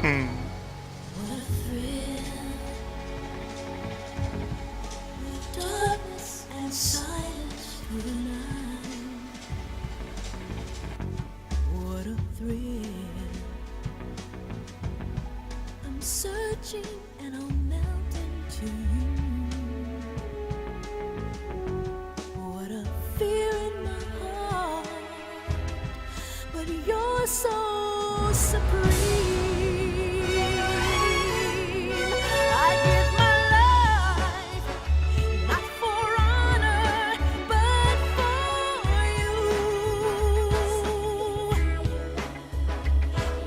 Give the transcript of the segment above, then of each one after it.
What a thrill, the darkness and silence through the night. What a thrill, I'm searching and I'll melt into you. What a fear in my heart, but you're so supreme. I give my life, not for honor, but for you.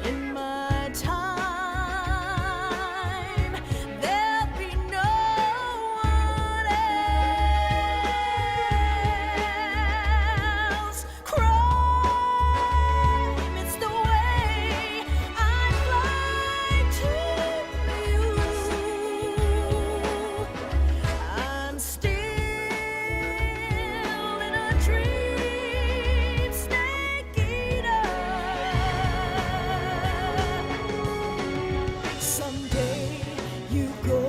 In my time, there'll be no one else. Crime, it's the way I fly to you. I'm still in a dream, snake eater. Someday you go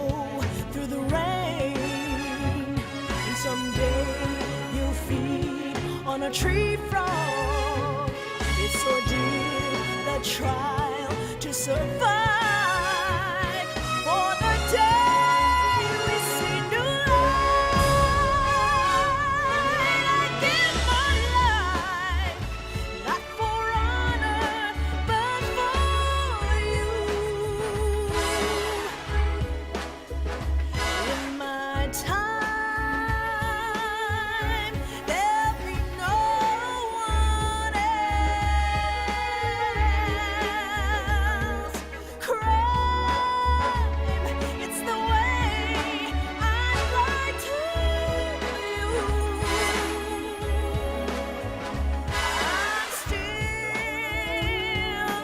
through the rain, and someday you'll feed on a tree frog. It's ordeal, the trial to survive. For the day we see new light, I give my life, not for honor, but for you. In my time, there'll be no one else. Crime, it's the way I fly to you. I'm still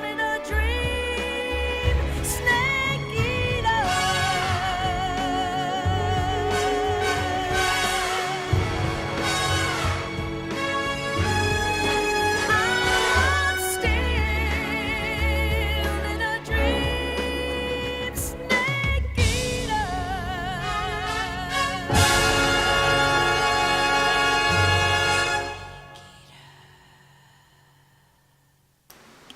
in a dream, snake eater. I'm still in a dream, snake eater.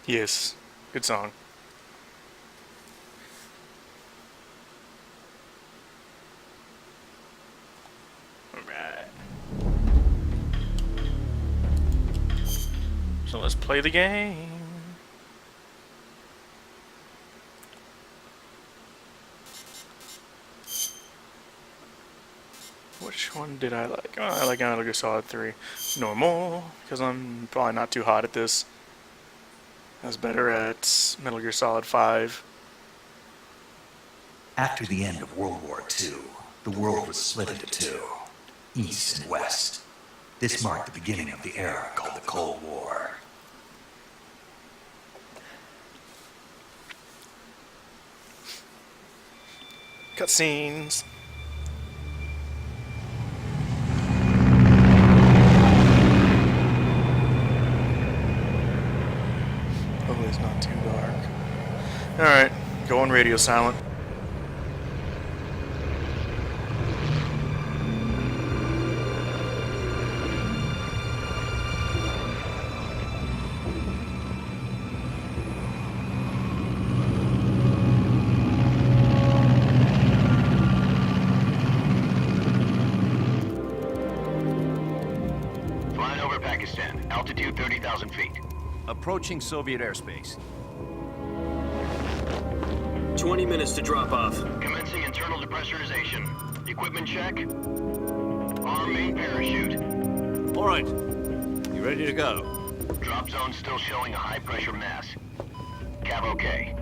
Yes, good song. Alright. So let's play the game. Which one did I like? Oh, I like Metal Gear Solid 3. Normal, because I'm probably not too hot at this. I was better at Metal Gear Solid 5. After the end of World War II, the world was split into two, East and West. This marked the beginning of the era called the Cold War. Cutscenes. Hopefully it's not too dark. Alright, going radio silent. Flying over Pakistan, altitude 30,000 feet. Approaching Soviet airspace. 20 minutes to drop off. Commencing internal depressurization. Equipment check. Arm main parachute. All right. You ready to go? Drop zone still showing a high pressure mass. Cav okay.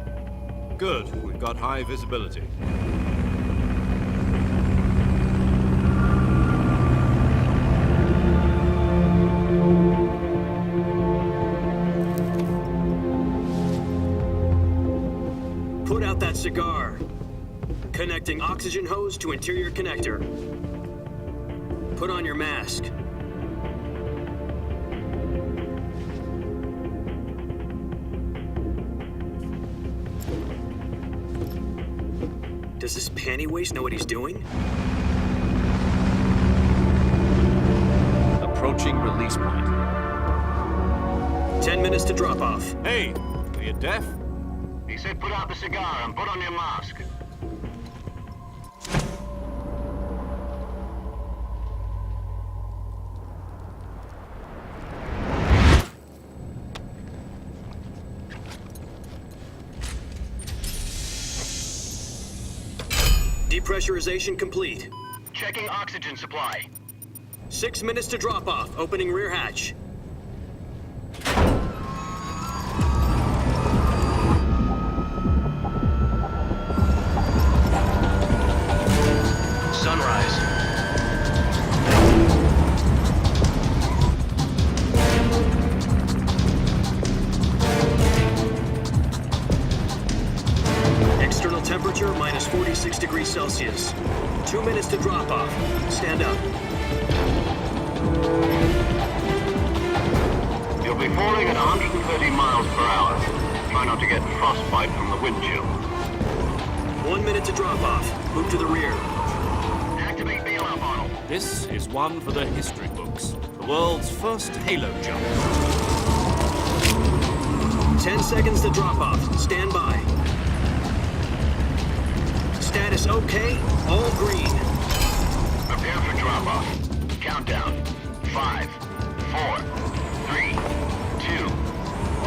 Good. We've got high visibility. Put out that cigar. Connecting oxygen hose to interior connector. Put on your mask. Does this panty waste know what he's doing? Approaching release point. 10 minutes to drop off. Hey, are you deaf? He said put out the cigar and put on your mask. Depressurization complete. Checking oxygen supply. 6 minutes to drop off. Opening rear hatch. Sunrise. External temperature minus 46 degrees Celsius. 2 minutes to drop off. Stand up. You'll be falling at 130 miles per hour. Try not to get frostbite from the wind chill. 1 minute to drop off. Move to the rear. Activate bailout model. This is one for the history books. The world's first halo jump. 10 seconds to drop off. Stand by. Status okay. All green. Prepare for drop-off. Countdown. 5, 4, 3, 2,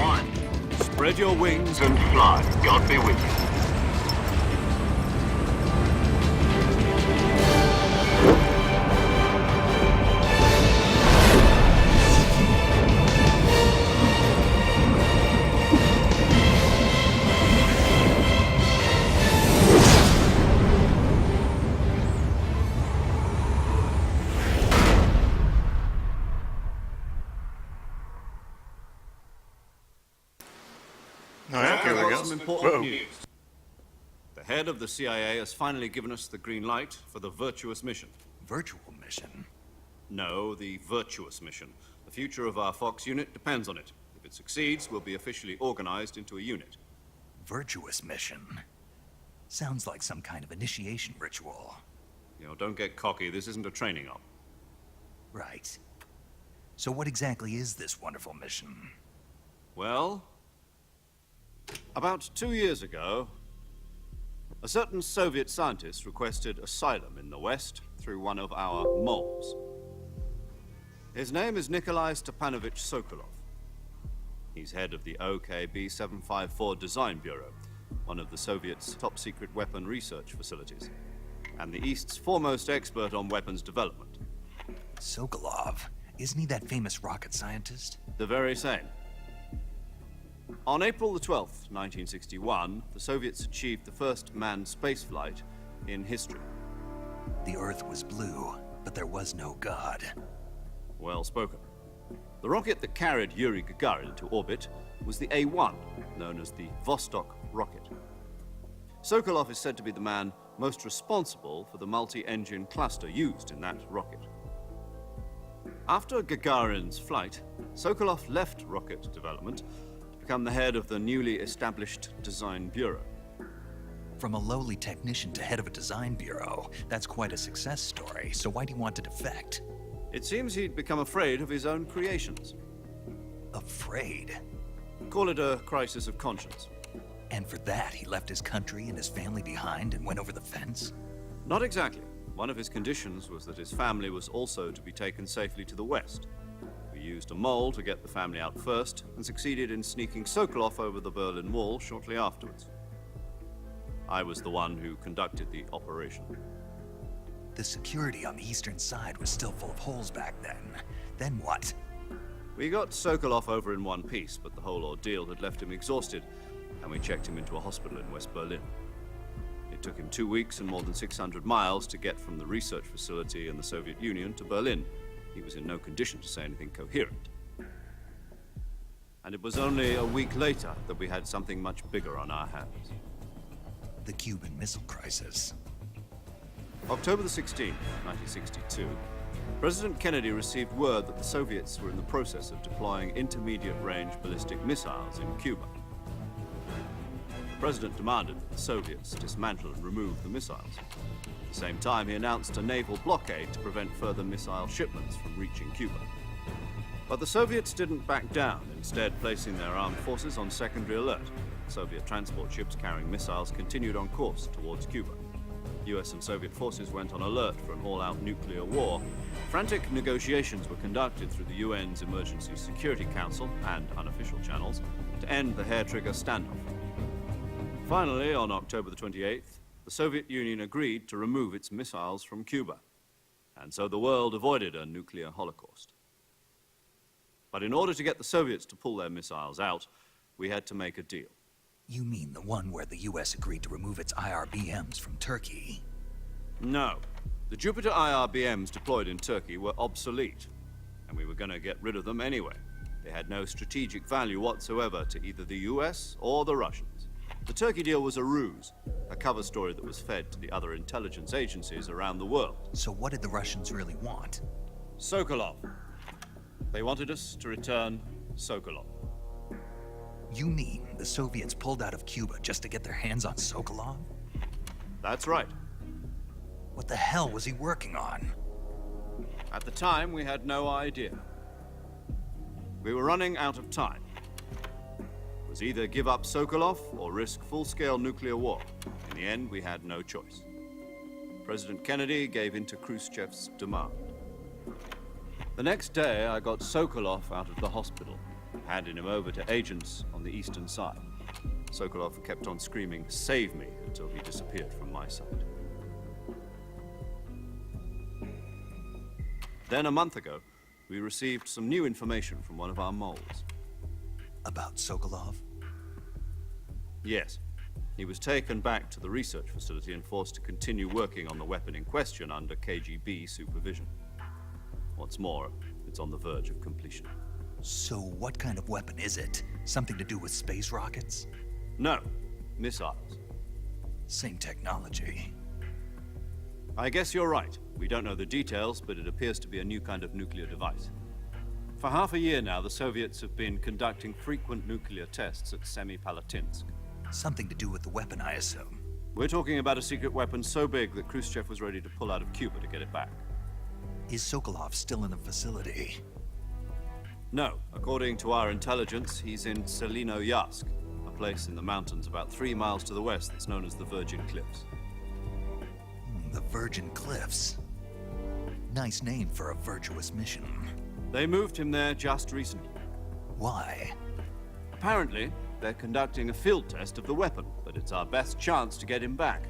1. Spread your wings And fly. God be with you. Alright, here we Got go. some important Whoa. news. The head of the CIA has finally given us the green light for the virtuous mission. Virtual mission? No, the virtuous mission. The future of our Fox unit depends on it. If it succeeds, we'll be officially organized into a unit. Virtuous mission? Sounds like some kind of initiation ritual. You know, don't get cocky. This isn't a training op. Right. So what exactly is this wonderful mission? Well, about 2 years ago, a certain Soviet scientist requested asylum in the West through one of our moles. His name is Nikolai Stepanovich Sokolov. He's head of the OKB-754 Design Bureau, one of the Soviets' top-secret weapon research facilities, and the East's foremost expert on weapons development. Sokolov? Isn't he that famous rocket scientist? The very same. On April the 12th, 1961, the Soviets achieved the first manned spaceflight in history. The Earth was blue, but there was no God. Well spoken. The rocket that carried Yuri Gagarin to orbit was the A-1, known as the Vostok rocket. Sokolov is said to be the man most responsible for the multi-engine cluster used in that rocket. After Gagarin's flight, Sokolov left rocket development to become the head of the newly established Design Bureau. From a lowly technician to head of a design bureau, that's quite a success story, so why'd he want to defect? It seems he'd become afraid of his own creations. Afraid? Call it a crisis of conscience. And for that, he left his country and his family behind and went over the fence? Not exactly. One of his conditions was that his family was also to be taken safely to the West. We used a mole to get the family out first and succeeded in sneaking Sokolov over the Berlin Wall shortly afterwards. I was the one who conducted the operation. The security on the eastern side was still full of holes back then. Then what? We got Sokolov over in one piece, but the whole ordeal had left him exhausted, and we checked him into a hospital in West Berlin. It took him 2 weeks and more than 600 miles to get from the research facility in the Soviet Union to Berlin. He was in no condition to say anything coherent. And it was only a week later that we had something much bigger on our hands. The Cuban Missile Crisis. October the 16th, 1962, President Kennedy received word that the Soviets were in the process of deploying intermediate-range ballistic missiles in Cuba. President demanded that the Soviets dismantle and remove the missiles. At the same time, he announced a naval blockade to prevent further missile shipments from reaching Cuba. But the Soviets didn't back down, instead placing their armed forces on secondary alert. Soviet transport ships carrying missiles continued on course towards Cuba. US and Soviet forces went on alert for an all-out nuclear war. Frantic negotiations were conducted through the UN's Emergency Security Council and unofficial channels to end the hair-trigger standoff. Finally, on October the 28th, the Soviet Union agreed to remove its missiles from Cuba, and so the world avoided a nuclear holocaust. But in order to get the Soviets to pull their missiles out, we had to make a deal. You mean the one where the US agreed to remove its IRBMs from Turkey? No. The Jupiter IRBMs deployed in Turkey were obsolete, and we were going to get rid of them anyway. They had no strategic value whatsoever to either the US or the Russians. The Turkey deal was a ruse, a cover story that was fed to the other intelligence agencies around the world. So what did the Russians really want? Sokolov. They wanted us to return Sokolov. You mean the Soviets pulled out of Cuba just to get their hands on Sokolov? That's right. What the hell was he working on? At the time, we had no idea. We were running out of time. It was either give up Sokolov or risk full-scale nuclear war. In the end, we had no choice. President Kennedy gave in to Khrushchev's demand. The next day, I got Sokolov out of the hospital, handed him over to agents on the eastern side. Sokolov kept on screaming, "Save me," until he disappeared from my sight. Then, a month ago, we received some new information from one of our moles. About Sokolov? Yes. He was taken back to the research facility and forced to continue working on the weapon in question under KGB supervision. What's more, it's on the verge of completion. So what kind of weapon is it? Something to do with space rockets? No, missiles. Same technology. I guess you're right. We don't know the details, but it appears to be a new kind of nuclear device. For half a year now, the Soviets have been conducting frequent nuclear tests at Semipalatinsk. Something to do with the weapon, I assume. We're talking about a secret weapon so big that Khrushchev was ready to pull out of Cuba to get it back. Is Sokolov still in the facility? No. According to our intelligence, he's in Selino-Yarsk, a place in the mountains about 3 miles to the west that's known as the Virgin Cliffs. The Virgin Cliffs. Nice name for a virtuous mission. They moved him there just recently. Why? Apparently, they're conducting a field test of the weapon, but it's our best chance to get him back.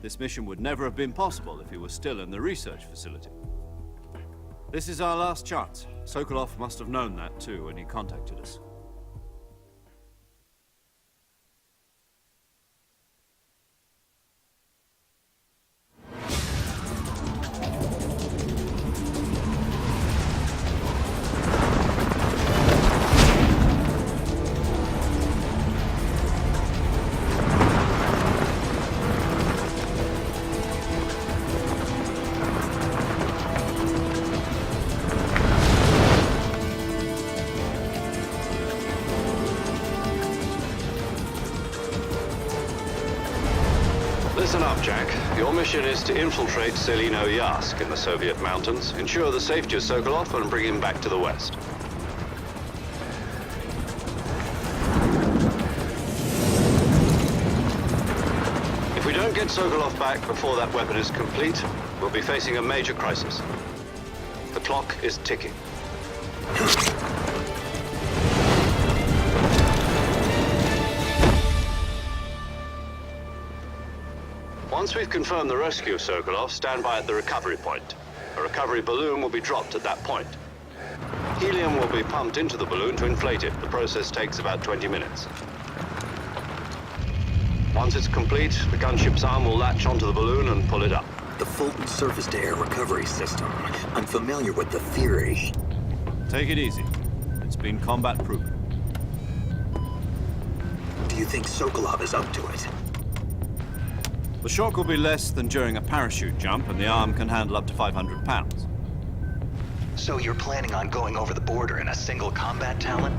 This mission would never have been possible if he was still in the research facility. This is our last chance. Sokolov must have known that too when he contacted us. Listen up, Jack. Your mission is to infiltrate Selino-Yarsk in the Soviet mountains, ensure the safety of Sokolov, and bring him back to the west. If we don't get Sokolov back before that weapon is complete, we'll be facing a major crisis. The clock is ticking. Once we've confirmed the rescue of Sokolov, stand by at the recovery point. A recovery balloon will be dropped at that point. Helium will be pumped into the balloon to inflate it. The process takes about 20 minutes. Once it's complete, the gunship's arm will latch onto the balloon and pull it up. The Fulton surface-to-air recovery system. I'm familiar with the theory. Take it easy. It's been combat-proven. Do you think Sokolov is up to it? The shock will be less than during a parachute jump, and the arm can handle up to 500 pounds. So you're planning on going over the border in a single combat talon?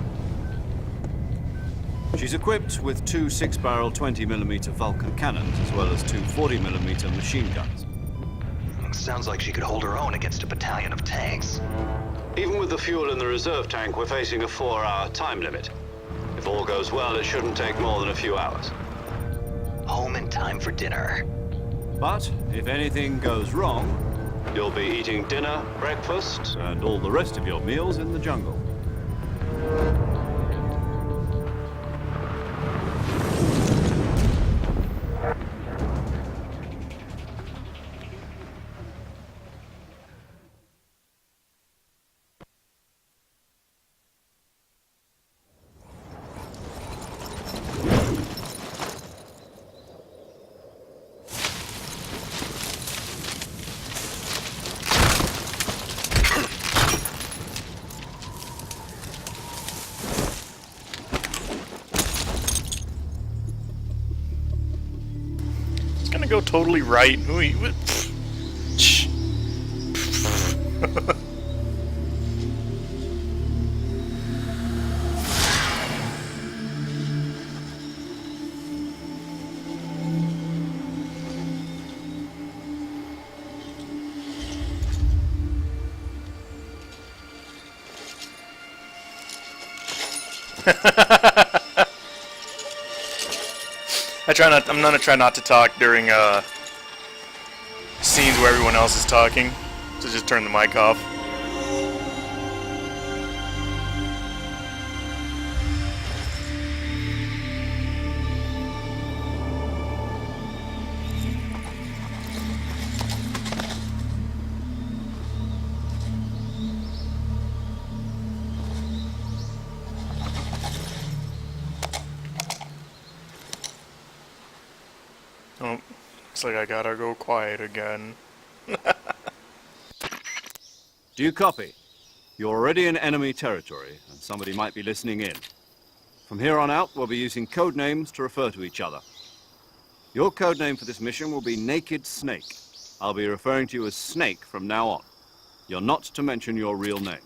She's equipped with two 6-barrel 20mm Vulcan cannons, as well as two 40mm machine guns. Sounds like she could hold her own against a battalion of tanks. Even with the fuel in the reserve tank, we're facing a 4-hour time limit. If all goes well, it shouldn't take more than a few hours. Home in time for dinner. But if anything goes wrong, you'll be eating dinner, breakfast, and all the rest of your meals in the jungle. It's gonna go totally right. Shh. I'm gonna try not to talk during scenes where everyone else is talking, so just turn the mic off. Oh, looks like I gotta go quiet again. Do you copy? You're already in enemy territory, and somebody might be listening in. From here on out, we'll be using code names to refer to each other. Your code name for this mission will be Naked Snake. I'll be referring to you as Snake from now on. You're not to mention your real name.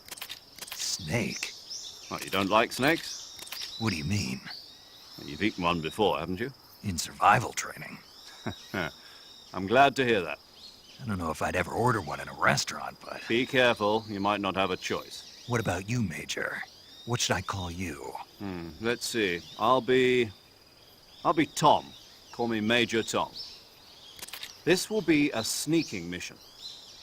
Snake? What, you don't like snakes? What do you mean? You've eaten one before, haven't you? In survival training? I'm glad to hear that. I don't know if I'd ever order one in a restaurant, but... Be careful, you might not have a choice. What about you, Major? What should I call you? Let's see. I'll be Tom. Call me Major Tom. This will be a sneaking mission.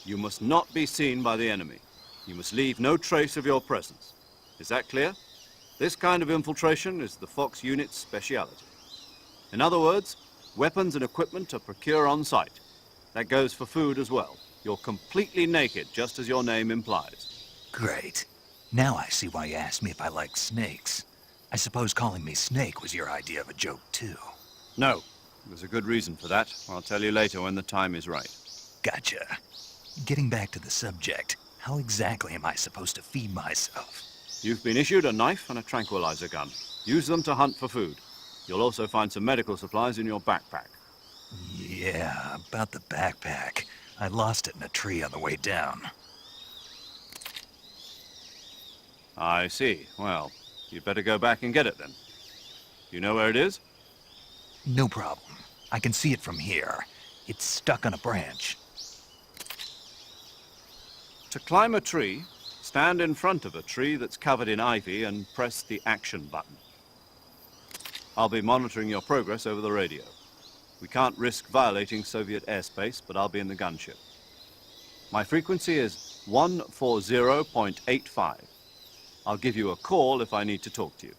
You must not be seen by the enemy. You must leave no trace of your presence. Is that clear? This kind of infiltration is the Fox unit's speciality. In other words, weapons and equipment are procured on site. That goes for food as well. You're completely naked, just as your name implies. Great. Now I see why you asked me if I like snakes. I suppose calling me Snake was your idea of a joke, too. No. There's a good reason for that. I'll tell you later when the time is right. Gotcha. Getting back to the subject, how exactly am I supposed to feed myself? You've been issued a knife and a tranquilizer gun. Use them to hunt for food. You'll also find some medical supplies in your backpack. Yeah, about the backpack. I lost it in a tree on the way down. I see. Well, you'd better go back and get it then. You know where it is? No problem. I can see it from here. It's stuck on a branch. To climb a tree, stand in front of a tree that's covered in ivy and press the action button. I'll be monitoring your progress over the radio. We can't risk violating Soviet airspace, but I'll be in the gunship. My frequency is 140.85. I'll give you a call if I need to talk to you.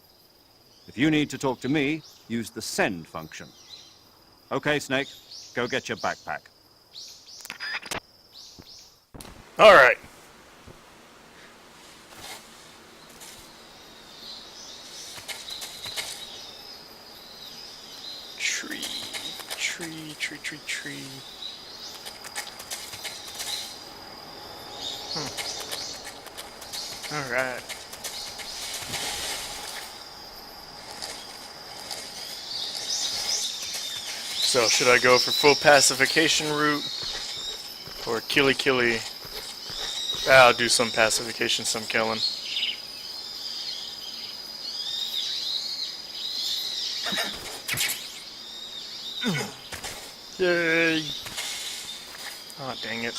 If you need to talk to me, use the send function. Okay, Snake, go get your backpack. All right. Tree. All right. So, should I go for full pacification route or killy? I'll do some pacification, some killing. Yay! Oh, dang it.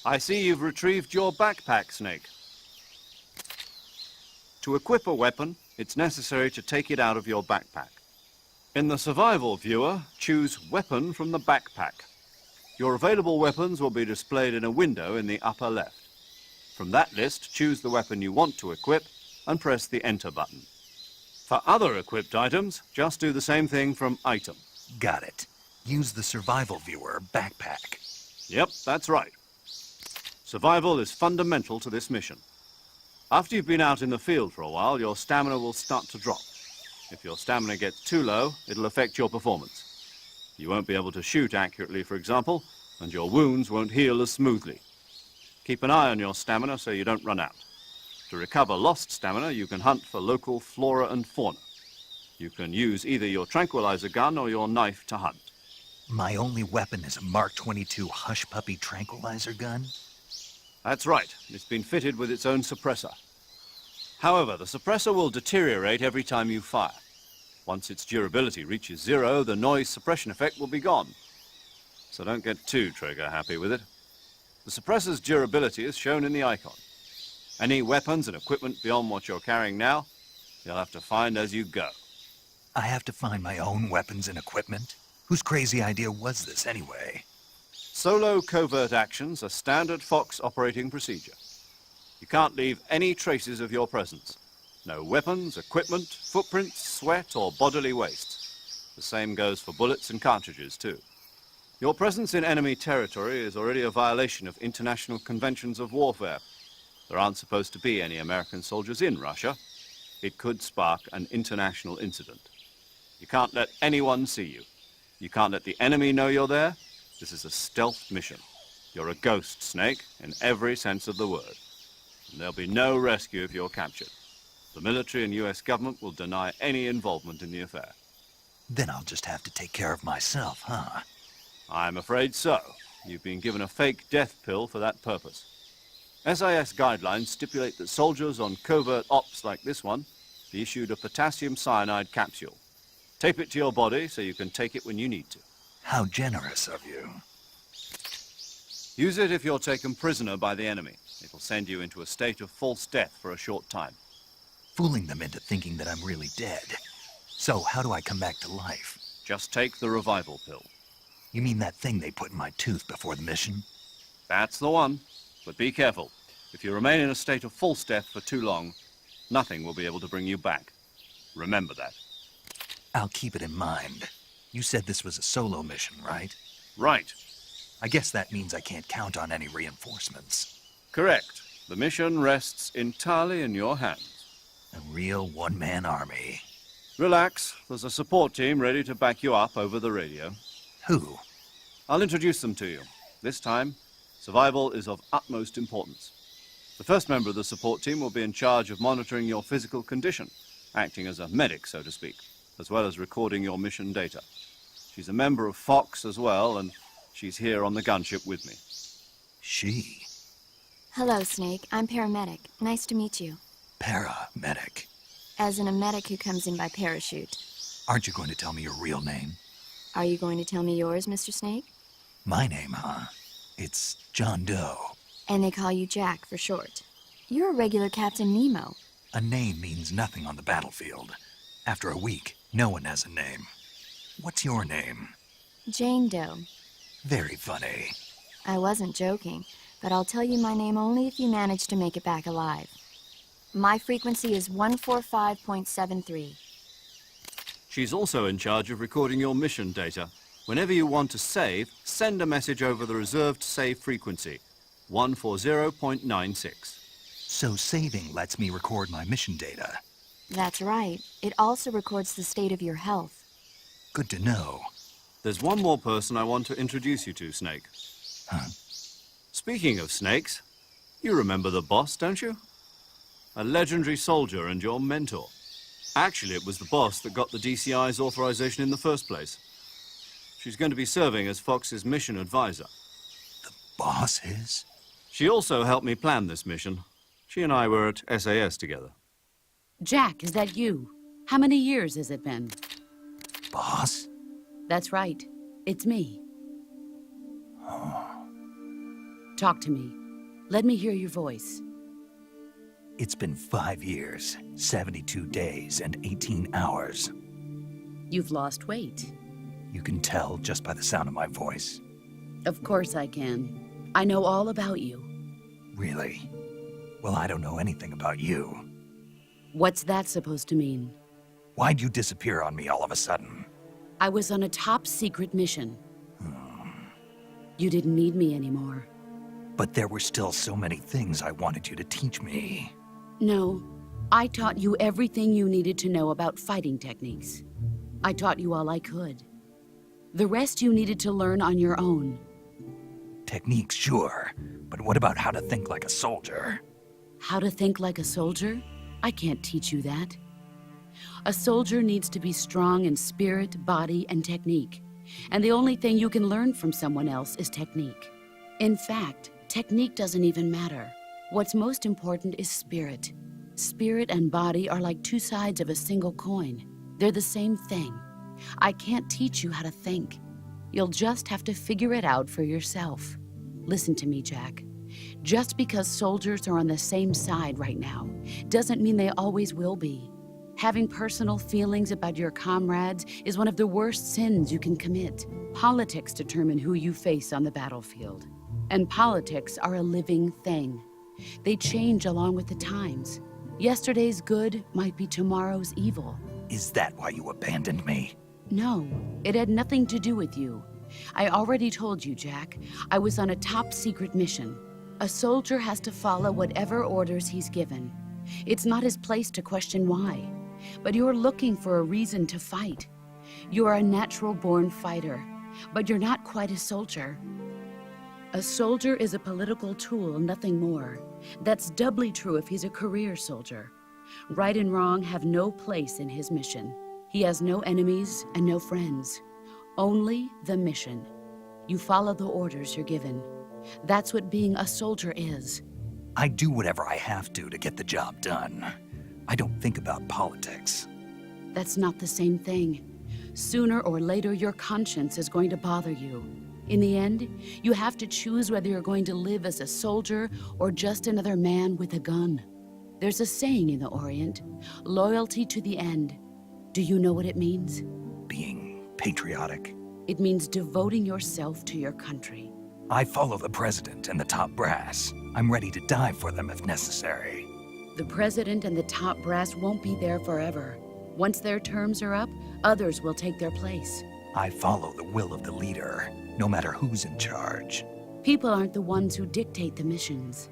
I see you've retrieved your backpack, Snake. To equip a weapon, it's necessary to take it out of your backpack. In the survival viewer, choose Weapon from the backpack. Your available weapons will be displayed in a window in the upper left. From that list, choose the weapon you want to equip and press the Enter button. For other equipped items, just do the same thing from Item. Got it. Use the survival viewer backpack. Yep, that's right. Survival is fundamental to this mission. After you've been out in the field for a while, your stamina will start to drop. If your stamina gets too low, it'll affect your performance. You won't be able to shoot accurately, for example, and your wounds won't heal as smoothly. Keep an eye on your stamina so you don't run out. To recover lost stamina, you can hunt for local flora and fauna. You can use either your tranquilizer gun or your knife to hunt. My only weapon is a Mark 22 Hush Puppy tranquilizer gun? That's right. It's been fitted with its own suppressor. However, the suppressor will deteriorate every time you fire. Once its durability reaches 0, the noise suppression effect will be gone. So don't get too trigger happy with it. The suppressor's durability is shown in the icon. Any weapons and equipment beyond what you're carrying now, you'll have to find as you go. I have to find my own weapons and equipment? Whose crazy idea was this anyway? Solo covert actions are standard Fox operating procedure. You can't leave any traces of your presence. No weapons, equipment, footprints, sweat, or bodily waste. The same goes for bullets and cartridges, too. Your presence in enemy territory is already a violation of international conventions of warfare. There aren't supposed to be any American soldiers in Russia. It could spark an international incident. You can't let anyone see you. You can't let the enemy know you're there. This is a stealth mission. You're a ghost, Snake, in every sense of the word. And there'll be no rescue if you're captured. The military and US government will deny any involvement in the affair. Then I'll just have to take care of myself, huh? I'm afraid so. You've been given a fake death pill for that purpose. SIS guidelines stipulate that soldiers on covert ops like this one be issued a potassium cyanide capsule. Tape it to your body so you can take it when you need to. How generous of you. Use it if you're taken prisoner by the enemy. It'll send you into a state of false death for a short time. Fooling them into thinking that I'm really dead. So how do I come back to life? Just take the revival pill. You mean that thing they put in my tooth before the mission? That's the one. But be careful. If you remain in a state of false death for too long, nothing will be able to bring you back. Remember that. I'll keep it in mind. You said this was a solo mission, right? Right. I guess that means I can't count on any reinforcements. Correct. The mission rests entirely in your hands. A real one-man army. Relax. There's a support team ready to back you up over the radio. Who? I'll introduce them to you. This time, survival is of utmost importance. The first member of the support team will be in charge of monitoring your physical condition, acting as a medic, so to speak, as well as recording your mission data. She's a member of Fox as well, and she's here on the gunship with me. She. Hello, Snake. I'm paramedic. Nice to meet you. Paramedic. As in a medic who comes in by parachute. Aren't you going to tell me your real name? Are you going to tell me yours, Mr. Snake? My name, huh? It's John Doe. And they call you Jack for short. You're a regular Captain Nemo. A name means nothing on the battlefield. After a week, no one has a name. What's your name? Jane Doe. Very funny. I wasn't joking, but I'll tell you my name only if you manage to make it back alive. My frequency is 145.73. She's also in charge of recording your mission data. Whenever you want to save, send a message over the reserved save frequency, 140.96. So saving lets me record my mission data. That's right. It also records the state of your health. Good to know. There's one more person I want to introduce you to, Snake. Huh? Speaking of snakes, you remember the boss, don't you? A legendary soldier and your mentor. Actually, it was the boss that got the DCI's authorization in the first place. She's going to be serving as Fox's mission advisor. The boss is? She also helped me plan this mission. She and I were at SAS together. Jack, is that you? How many years has it been? Boss? That's right. It's me. Talk to me. Let me hear your voice. It's been 5 years, 72 days, and 18 hours. You've lost weight. You can tell just by the sound of my voice. Of course I can. I know all about you. Really? Well, I don't know anything about you. What's that supposed to mean? Why'd you disappear on me all of a sudden? I was on a top-secret mission. You didn't need me anymore. But there were still so many things I wanted you to teach me. No, I taught you everything you needed to know about fighting techniques. I taught you all I could. The rest you needed to learn on your own. Techniques, sure. But what about how to think like a soldier? How to think like a soldier? I can't teach you that. A soldier needs to be strong in spirit, body, and technique. And the only thing you can learn from someone else is technique. In fact, technique doesn't even matter. What's most important is spirit. Spirit and body are like two sides of a single coin. They're the same thing. I can't teach you how to think. You'll just have to figure it out for yourself. Listen to me, Jack. Just because soldiers are on the same side right now doesn't mean they always will be. Having personal feelings about your comrades is one of the worst sins you can commit. Politics determine who you face on the battlefield. And politics are a living thing. They change along with the times. Yesterday's good might be tomorrow's evil. Is that why you abandoned me? No, it had nothing to do with you. I already told you, Jack. I was on a top-secret mission. A soldier has to follow whatever orders he's given. It's not his place to question why. But you're looking for a reason to fight. You are a natural-born fighter, but you're not quite a soldier. A soldier is a political tool, nothing more. That's doubly true if he's a career soldier. Right and wrong have no place in his mission. He has no enemies and no friends. Only the mission. You follow the orders you're given. That's what being a soldier is. I do whatever I have to get the job done. I don't think about politics. That's not the same thing. Sooner or later, your conscience is going to bother you. In the end, you have to choose whether you're going to live as a soldier or just another man with a gun. There's a saying in the Orient, loyalty to the end. Do you know what it means? Being patriotic. It means devoting yourself to your country. I follow the president and the top brass. I'm ready to die for them if necessary. The president and the top brass won't be there forever. Once their terms are up, others will take their place. I follow the will of the leader, no matter who's in charge. People aren't the ones who dictate the missions.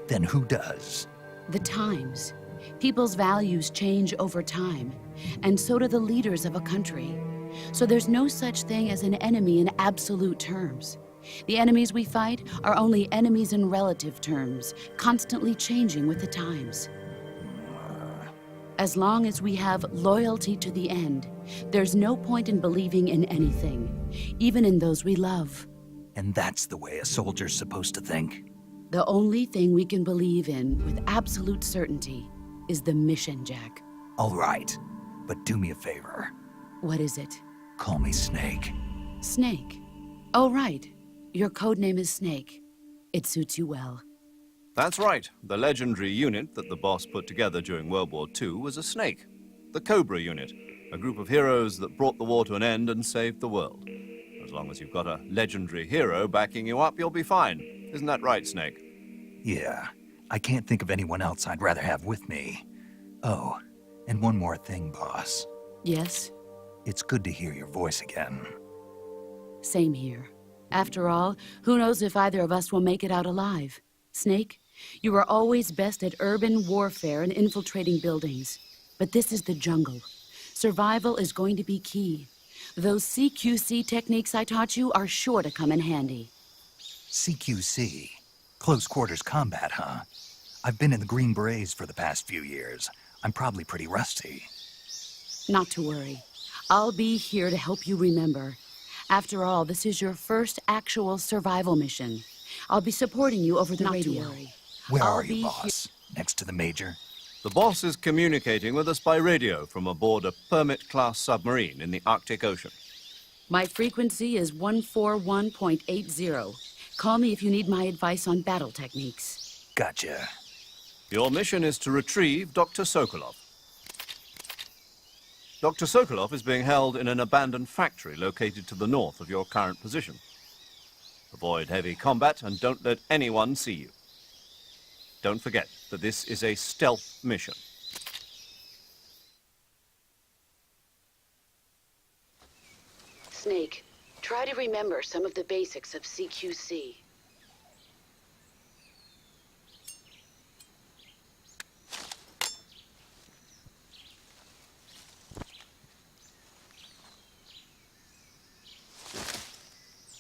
Then who does? The times. People's values change over time, and so do the leaders of a country. So there's no such thing as an enemy in absolute terms. The enemies we fight are only enemies in relative terms, constantly changing with the times. As long as we have loyalty to the end, there's no point in believing in anything, even in those we love. And that's the way a soldier's supposed to think? The only thing we can believe in with absolute certainty is the mission, Jack. All right, but do me a favor. What is it? Call me Snake. Snake. Oh, right. Your code name is Snake. It suits you well. That's right. The legendary unit that the boss put together during World War II was a snake. The Cobra unit, a group of heroes that brought the war to an end and saved the world. As long as you've got a legendary hero backing you up, you'll be fine. Isn't that right, Snake? Yeah, I can't think of anyone else I'd rather have with me. Oh, and one more thing, boss. Yes? It's good to hear your voice again. Same here. After all, who knows if either of us will make it out alive? Snake, you are always best at urban warfare and infiltrating buildings. But this is the jungle. Survival is going to be key. Those CQC techniques I taught you are sure to come in handy. CQC? Close quarters combat, huh? I've been in the Green Berets for the past few years. I'm probably pretty rusty. Not to worry. I'll be here to help you remember. After all, this is your first actual survival mission. I'll be supporting you over the radio. Where are you, boss? Next to the Major? The boss is communicating with us by radio from aboard a Permit-class submarine in the Arctic Ocean. My frequency is 141.80. Call me if you need my advice on battle techniques. Gotcha. Your mission is to retrieve Dr. Sokolov. Dr. Sokolov is being held in an abandoned factory located to the north of your current position. Avoid heavy combat and don't let anyone see you. Don't forget that this is a stealth mission. Snake, try to remember some of the basics of CQC.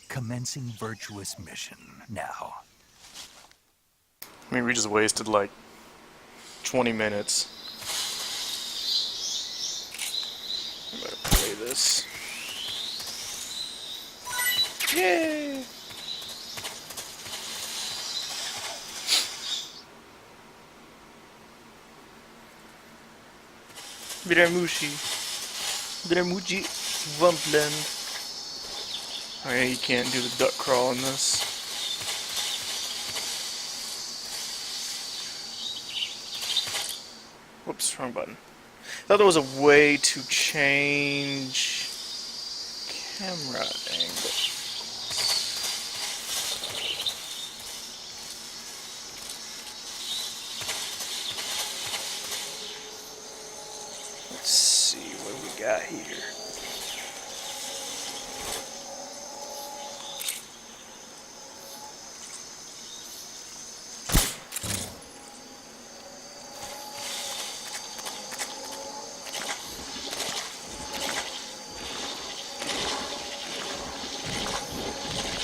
Commencing virtuous mission now. I mean, we just wasted like 20 minutes. I'm gonna play this. Yay! Dramuji Vumpland. Oh yeah, you can't do the duck crawl in this. Whoops, wrong button. I thought there was a way to change camera angle. Let's see what we got here.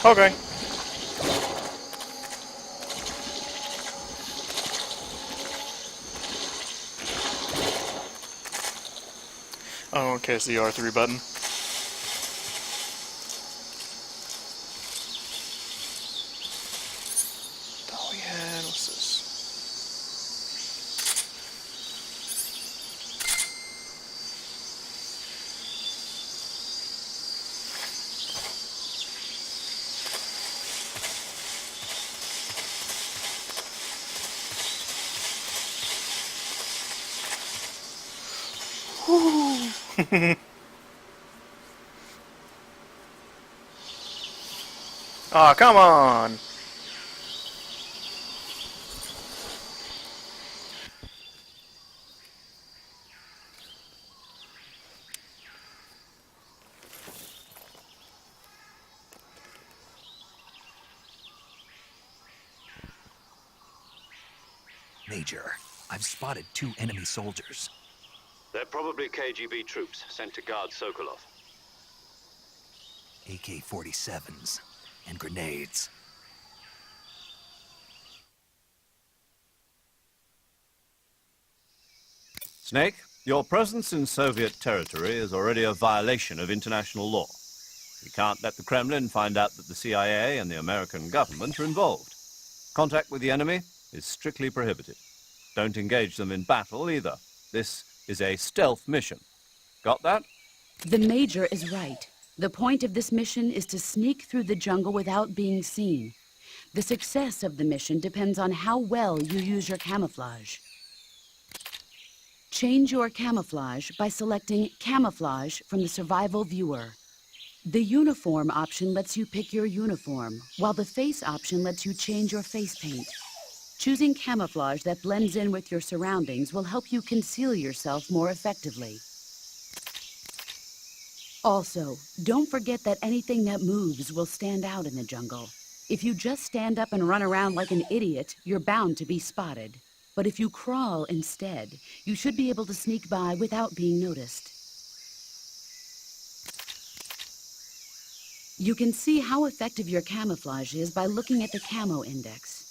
Okay. Oh, okay, it's the R3 button. Oh yeah, what's this? Aw, come on! Major, I've spotted 2 enemy soldiers. They're probably KGB troops sent to guard Sokolov. AK-47s and grenades. Snake, your presence in Soviet territory is already a violation of international law. We can't let the Kremlin find out that the CIA and the American government are involved. Contact with the enemy is strictly prohibited. Don't engage them in battle either. This is a stealth mission. Got that? The Major is right. The point of this mission is to sneak through the jungle without being seen. The success of the mission depends on how well you use your camouflage. Change your camouflage by selecting Camouflage from the Survival Viewer. The Uniform option lets you pick your uniform, while the Face option lets you change your face paint. Choosing camouflage that blends in with your surroundings will help you conceal yourself more effectively. Also, don't forget that anything that moves will stand out in the jungle. If you just stand up and run around like an idiot, you're bound to be spotted. But if you crawl instead, you should be able to sneak by without being noticed. You can see how effective your camouflage is by looking at the Camo Index.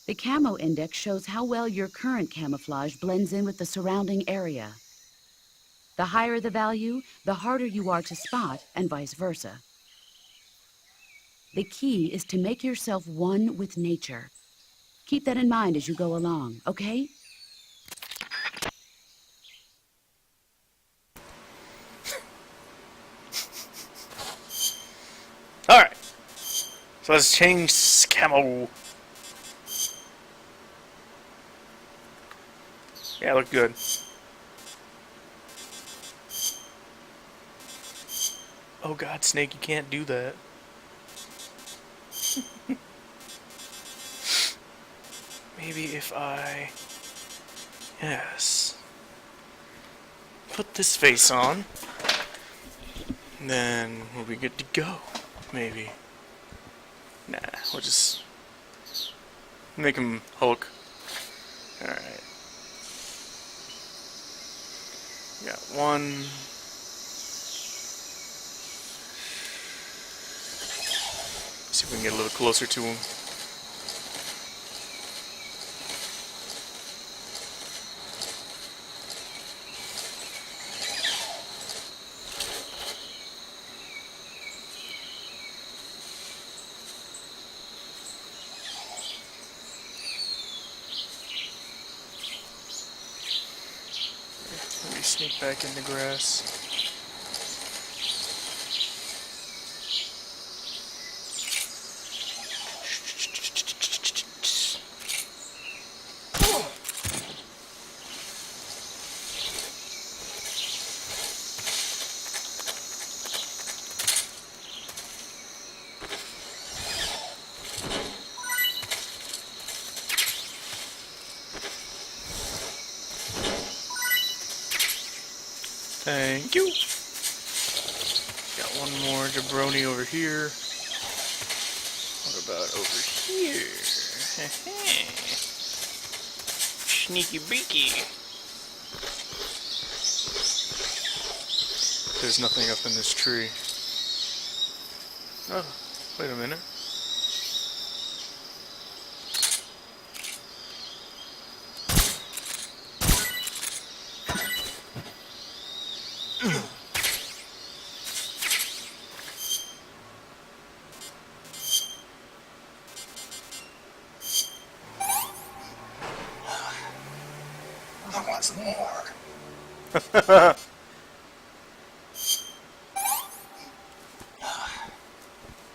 The Camo Index shows how well your current camouflage blends in with the surrounding area. The higher the value, the harder you are to spot, and vice versa. The key is to make yourself one with nature. Keep that in mind as you go along, okay? So let's change camo. Yeah, look good. Oh god, Snake, you can't do that. Maybe if I... Yes. Put this face on. Then we'll be good to go. Maybe. Nah, we'll just... make him Hulk. Alright. Got one... See if we can get a little closer to him. Maybe sneak back in the grass. Thank you. Got one more jabroni over here. What about over here? Sneaky beaky. There's nothing up in this tree. Oh, wait a minute. I want some more.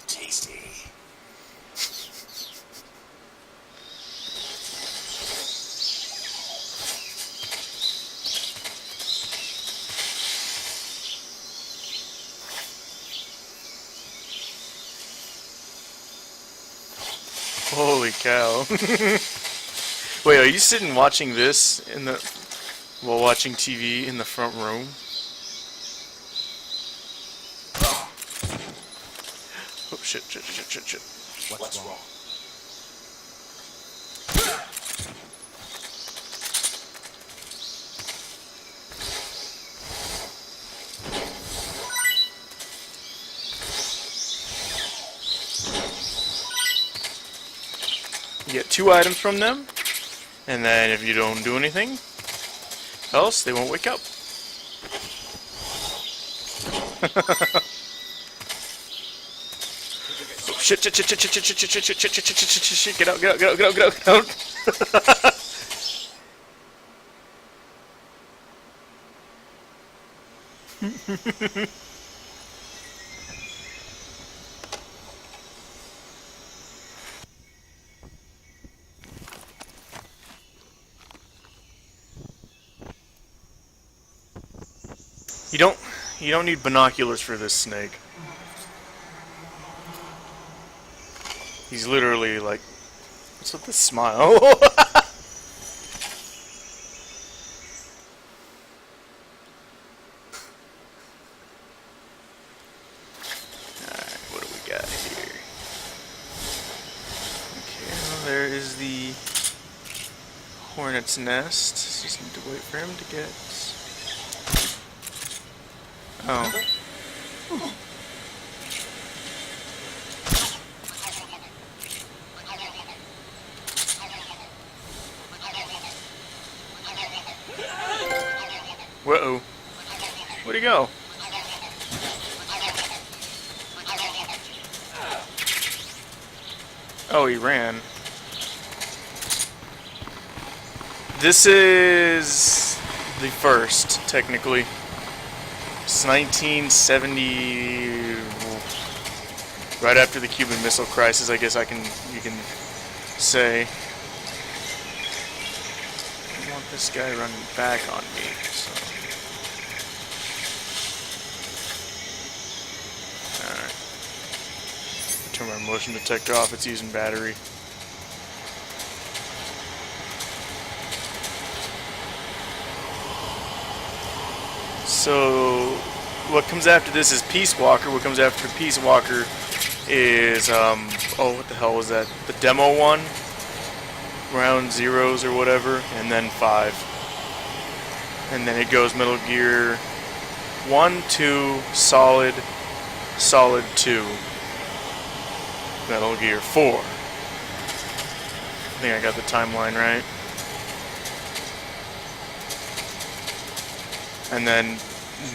Tasty. Holy cow. Wait, are you sitting watching this in the while watching TV in the front room? Oh shit. What's wrong? You get 2 items from them, and then if you don't do anything else, they won't wake up. Oh, shit, get out. You don't need binoculars for this snake. He's literally like, what's with this smile? Alright, what do we got here? Okay, well, there is the hornet's nest. Just need to wait for him to get... Oh. Whoa. Where'd he go? Oh, he ran. This is the first, technically. It's 1970... Right after the Cuban Missile Crisis, I guess you can say. I don't want this guy running back on me, so. Alright. Turn my motion detector off, it's using battery. So, what comes after this is Peace Walker. What comes after Peace Walker is, oh, what the hell was that? The demo one? Round Zeros or whatever, and then 5. And then it goes Metal Gear 1, 2, Solid, Solid 2, Metal Gear 4. I think I got the timeline right. And then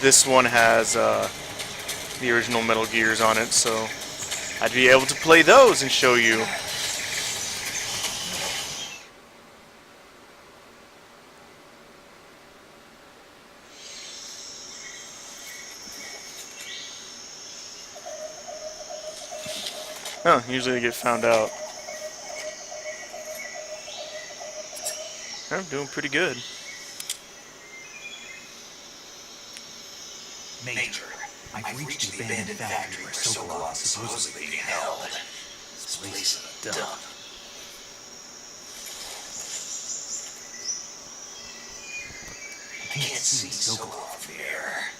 this one has the original Metal Gears on it, so I'd be able to play those and show you. Huh, usually they get found out. I'm doing pretty good. Major, I've reached the abandoned factory where Sokolov is supposedly being held. This place is a dump. I can't see Sokolov from here.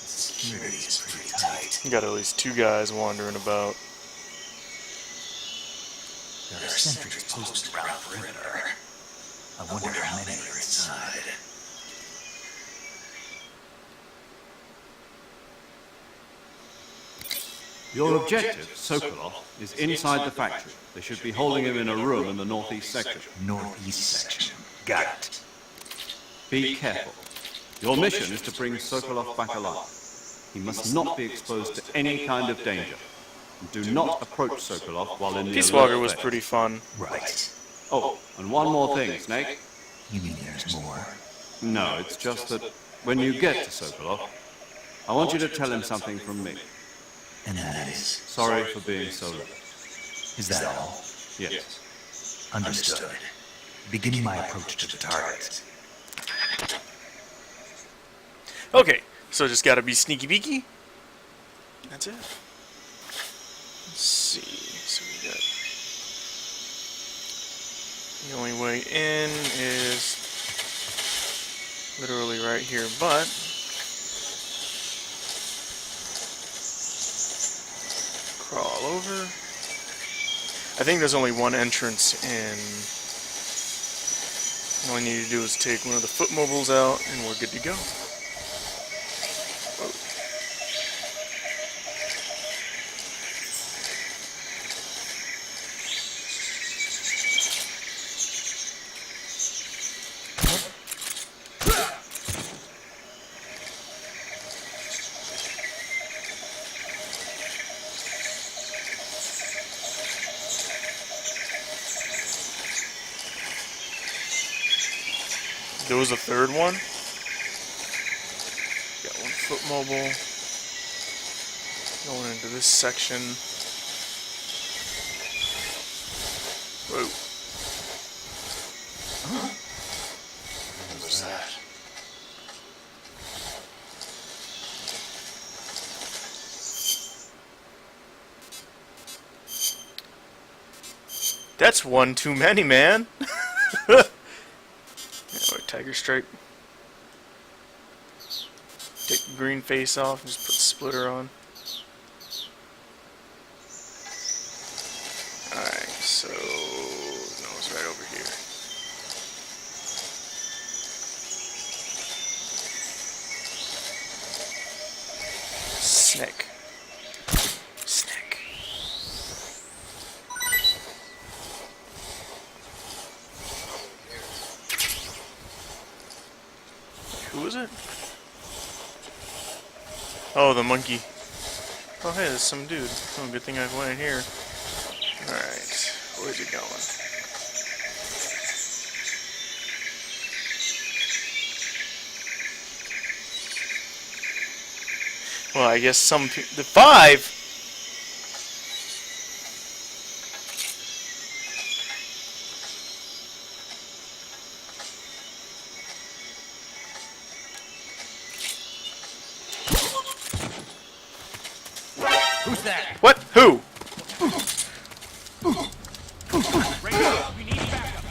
The security is pretty tight. You got at least 2 guys wandering about. There are sentries posted around the perimeter. I wonder how many are inside. Your objective, Sokolov, is inside the factory. They should be holding him in a room in the northeast section. Northeast section. Got it. Be careful. Your mission is to bring Sokolov back alive. He must not be exposed to any kind of danger. And do not approach Sokolov while in the Peace alert Walker was phase. pretty fun. Right. Oh, and one more thing, Snake. You mean there's more? No, it's just that when you get to Sokolov, I want you to tell him something from me. And that is? Sorry for being so late. Is that all? Yes. Understood. Beginning my approach to the target. Okay, so just gotta be sneaky beaky. That's it. Let's see. So we got. The only way in is literally right here, but. Crawl over. I think there's only one entrance in. All I need to do is take one of the foot mobiles out and we're good to go. There was a third one. Got one foot mobile. Going into this section. Whoa. What was that? That's one too many, man. Tiger Stripe. Take the green face off and just put the splitter on. Alright, so no, it's right over here. Snake. Snake. Who is it? Oh, the monkey. Oh, hey, there's some dude. Oh, good thing I went in here. Alright, where's he going? Well, I guess some the 5? Who's that? What? Who? We need backup.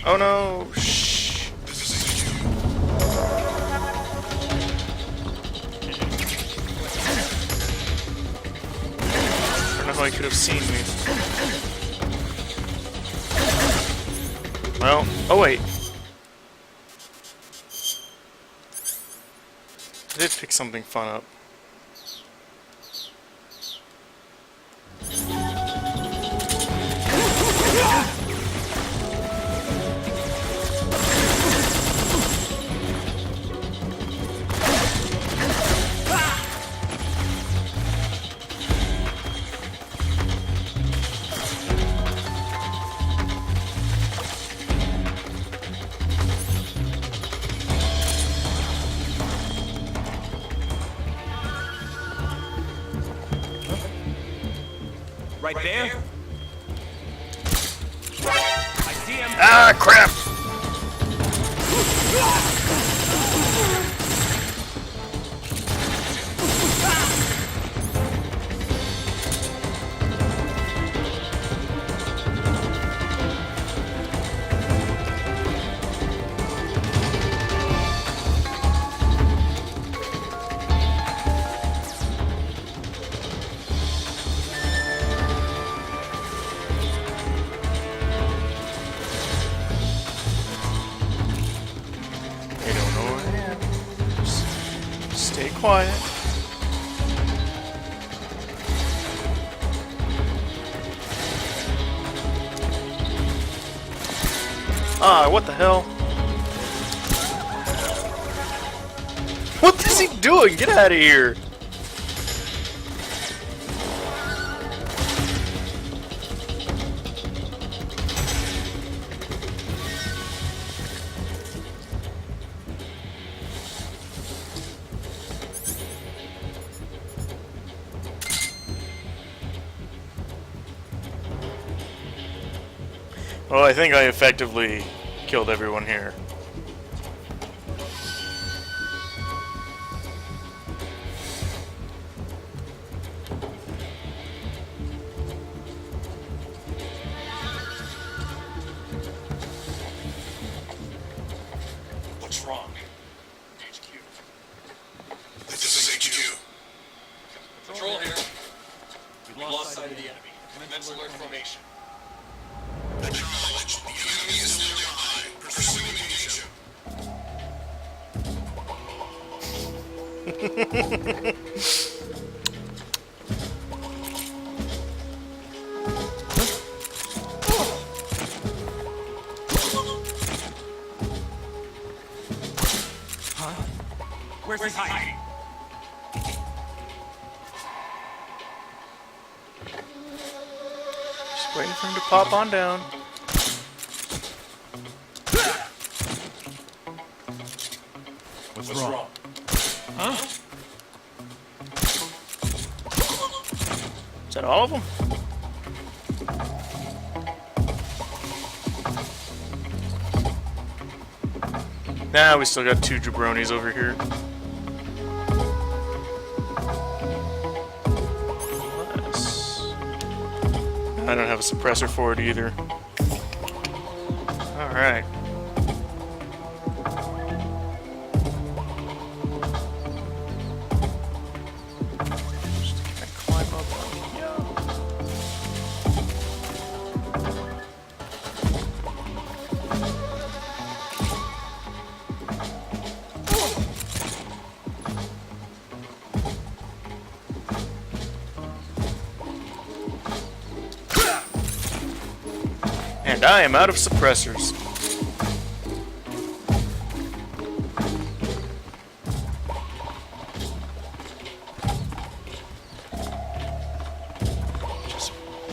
Oh no. Shh. I don't know how he could have seen me. Well, oh wait. I did pick something fun up. Right there? I see him. Ah, crap! They don't know where I am. Just stay quiet. Ah, what the hell? What is he doing? Get out of here! Well, I think I effectively killed everyone here. What's wrong? HQ. This is HQ. Patrol here. We've lost sight of the enemy. Commence alert formation. Acknowledge. The enemy is nearby. Pursuing engage Where's he hiding? Just waiting for him to pop on down. What's wrong? Huh? Is that all of them? Nah, we still got 2 jabronis over here. Unless... I don't have a suppressor for it either. Alright. Just gonna climb up on here. And I am out of suppressors.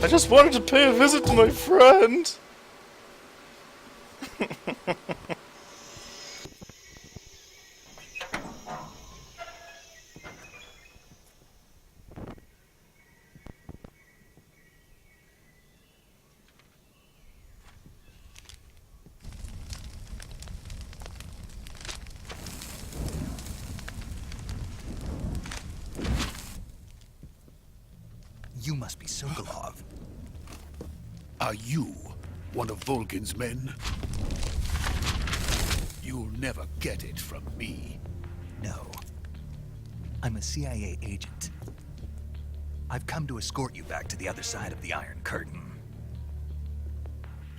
I just wanted to pay a visit to my friend. must be Sokolov. Are you one of Volgin's men? You'll never get it from me. No. I'm a CIA agent. I've come to escort you back to the other side of the Iron Curtain.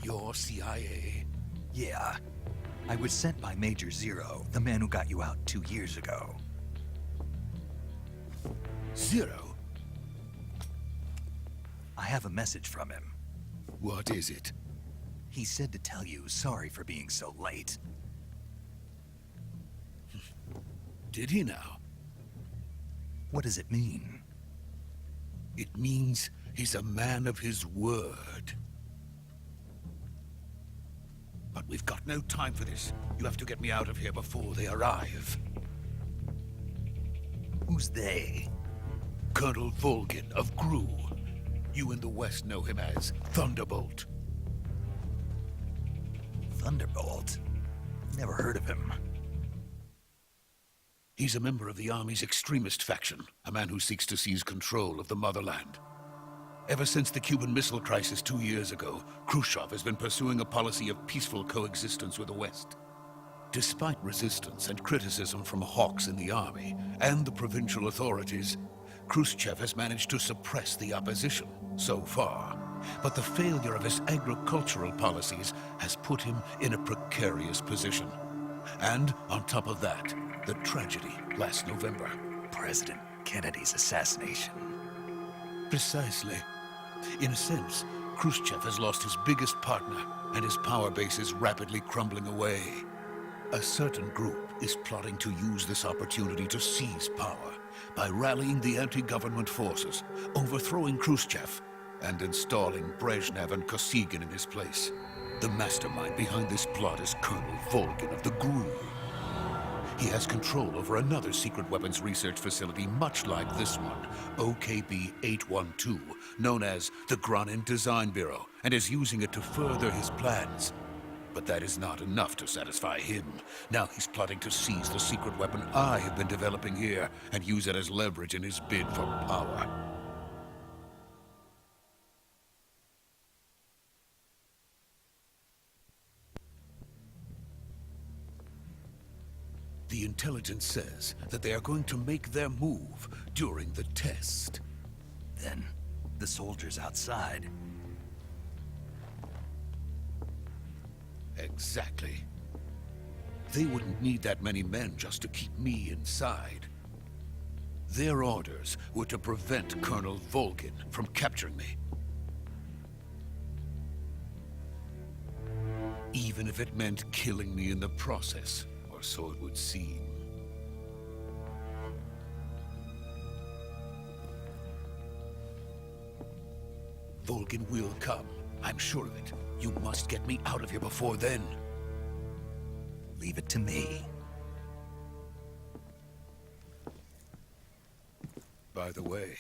You're CIA? Yeah. I was sent by Major Zero, the man who got you out 2 years ago. Zero? I have a message from him. What is it? He said to tell you sorry for being so late. Did he now? What does it mean? It means he's a man of his word. But we've got no time for this. You have to get me out of here before they arrive. Who's they? Colonel Volgin of GRU. You in the West know him as Thunderbolt. Thunderbolt? Never heard of him. He's a member of the Army's extremist faction, a man who seeks to seize control of the motherland. Ever since the Cuban Missile Crisis 2 years ago, Khrushchev has been pursuing a policy of peaceful coexistence with the West. Despite resistance and criticism from hawks in the army and the provincial authorities, Khrushchev has managed to suppress the opposition so far. But the failure of his agricultural policies has put him in a precarious position. And on top of that, the tragedy last November. President Kennedy's assassination. Precisely. In a sense, Khrushchev has lost his biggest partner, and his power base is rapidly crumbling away. A certain group is plotting to use this opportunity to seize power by rallying the anti-government forces, overthrowing Khrushchev, and installing Brezhnev and Kosygin in his place. The mastermind behind this plot is Colonel Volgin of the GRU. He has control over another secret weapons research facility much like this one, OKB-812, known as the Granin Design Bureau, and is using it to further his plans. But that is not enough to satisfy him. Now he's plotting to seize the secret weapon I have been developing here and use it as leverage in his bid for power. The intelligence says that they are going to make their move during the test. Then, the soldiers outside. Exactly. They wouldn't need that many men just to keep me inside. Their orders were to prevent Colonel Volgin from capturing me. Even if it meant killing me in the process. Or so it would seem. Volgin will come. I'm sure of it. You must get me out of here before then. Leave it to me. By the way,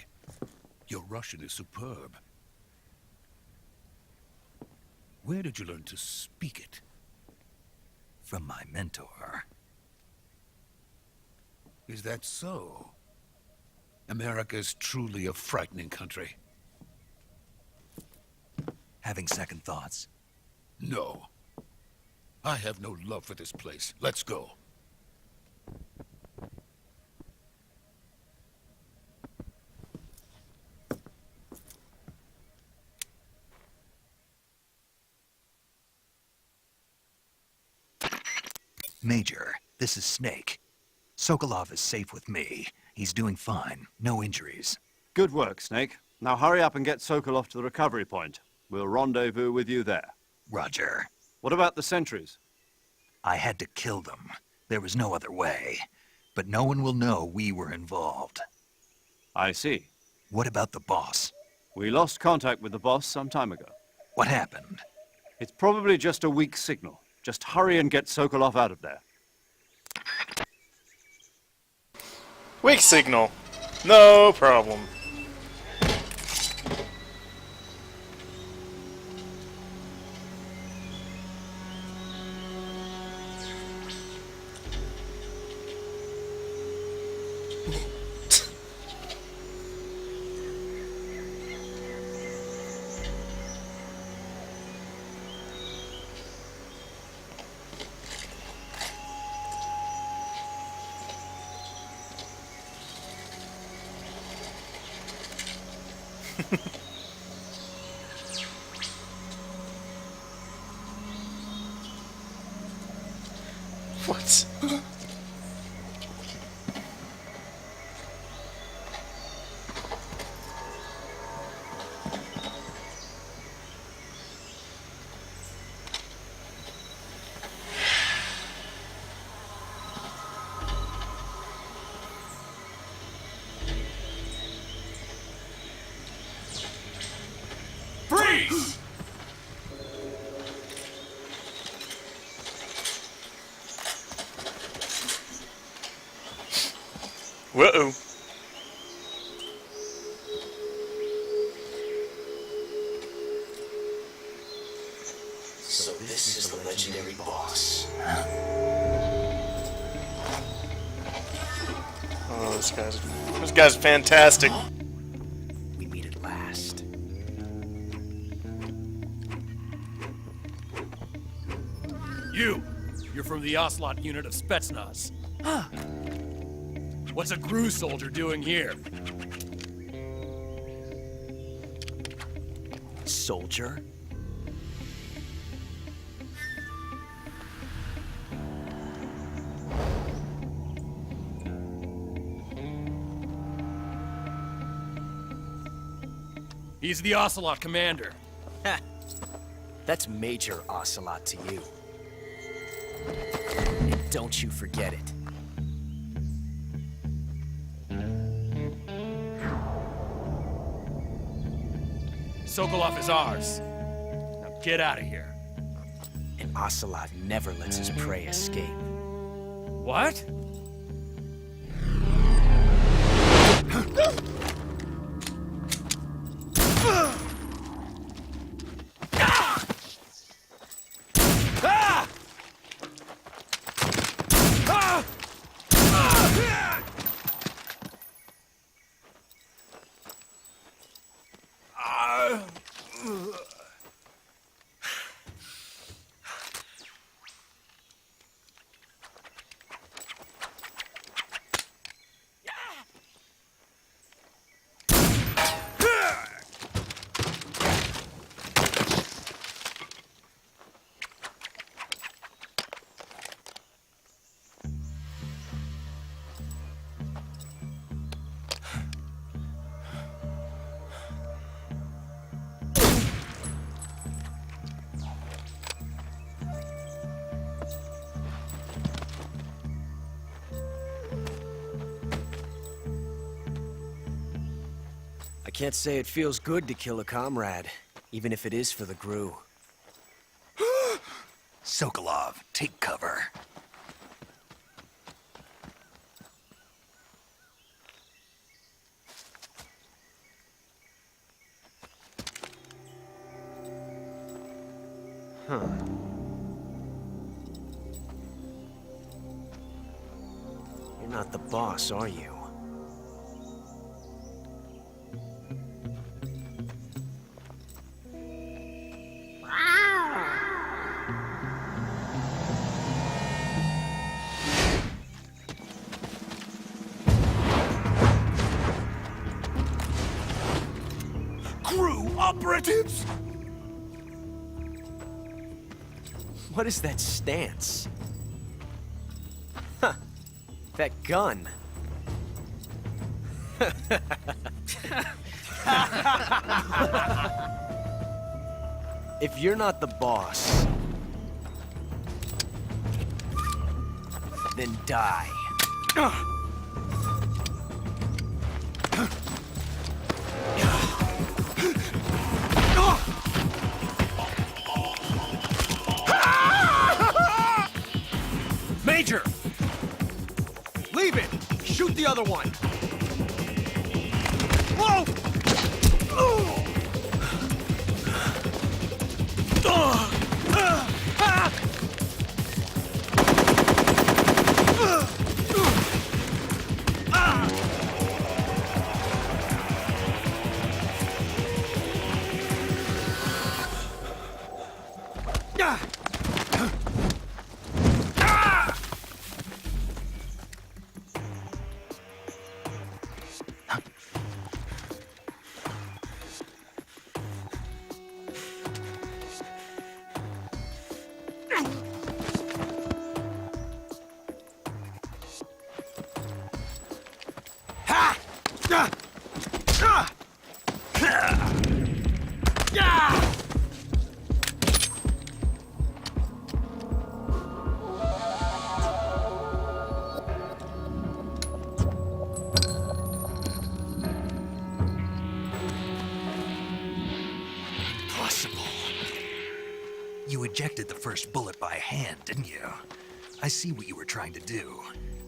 your Russian is superb. Where did you learn to speak it? From my mentor. Is that so? America's truly a frightening country. Having second thoughts? No. I have no love for this place. Let's go. Major, this is Snake. Sokolov is safe with me. He's doing fine. No injuries. Good work, Snake. Now hurry up and get Sokolov to the recovery point. We'll rendezvous with you there. Roger. What about the sentries? I had to kill them. There was no other way. But no one will know we were involved. I see. What about the boss? We lost contact with the boss some time ago. What happened? It's probably just a weak signal. Just hurry and get Sokolov out of there. Weak signal. No problem. What? Freeze! Whoa. So this is the legendary boss. Oh, this guy's fantastic. We meet at last. You're from the Ocelot unit of Spetsnaz. Huh. What's a GRU soldier doing here? Soldier? He's the Ocelot commander. Ha! That's Major Ocelot to you. And don't you forget it. Sokolov is ours. Now get out of here. And Ocelot never lets his prey escape. What? I can't say it feels good to kill a comrade, even if it is for the GRU. Sokolov, take cover. Huh. You're not the boss, are you? GRU operatives! What is that stance? Huh. That gun. If you're not the boss, then die. Major! Leave it! Shoot the other one! Whoa! ejected the first bullet by hand, didn't you? I see what you were trying to do.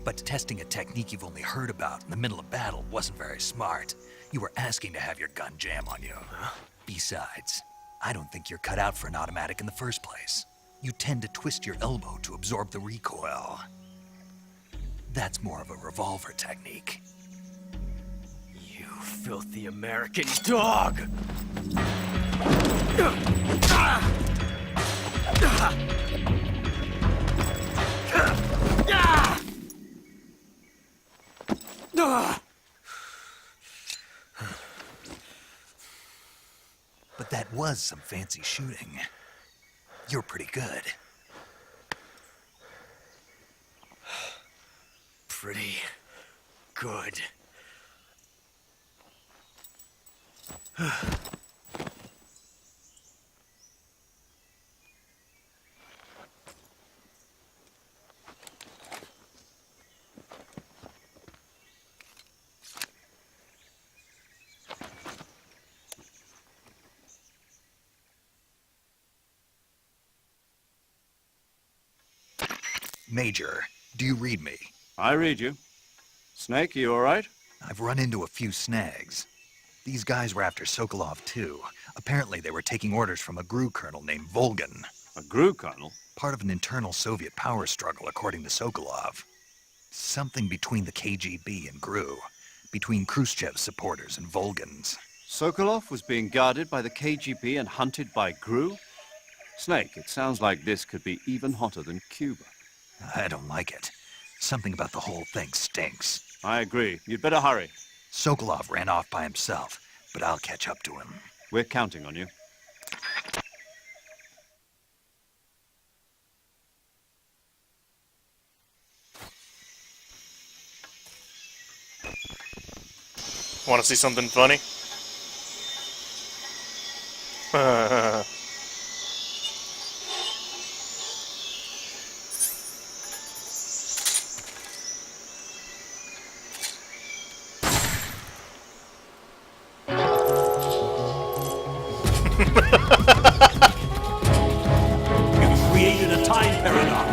But testing a technique you've only heard about in the middle of battle wasn't very smart. You were asking to have your gun jam on you. Huh? Besides, I don't think you're cut out for an automatic in the first place. You tend to twist your elbow to absorb the recoil. That's more of a revolver technique. You filthy American dog! But that was some fancy shooting. You're pretty good. Pretty good. Major, do you read me? I read you. Snake, you all right? I've run into a few snags. These guys were after Sokolov too. Apparently they were taking orders from a GRU colonel named Volgan. A GRU colonel? Part of an internal Soviet power struggle, according to Sokolov. Something between the KGB and GRU. Between Khrushchev's supporters and Volgan's. Sokolov was being guarded by the KGB and hunted by GRU? Snake, it sounds like this could be even hotter than Cuba. I don't like it. Something about the whole thing stinks. I agree. You'd better hurry. Sokolov ran off by himself, but I'll catch up to him. We're counting on you. Want to see something funny? You've created a time paradox.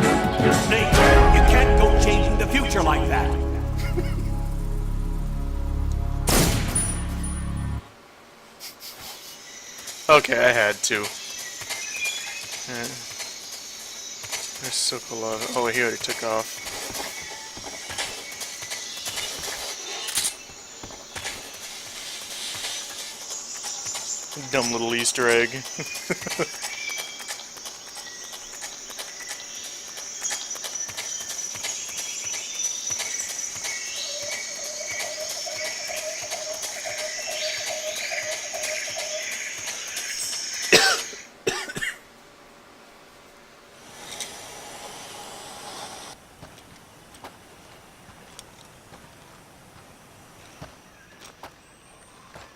Snake, you can't go changing the future like that. Okay, I had to. There's Sokolov. Oh, he already took off. Dumb little Easter egg.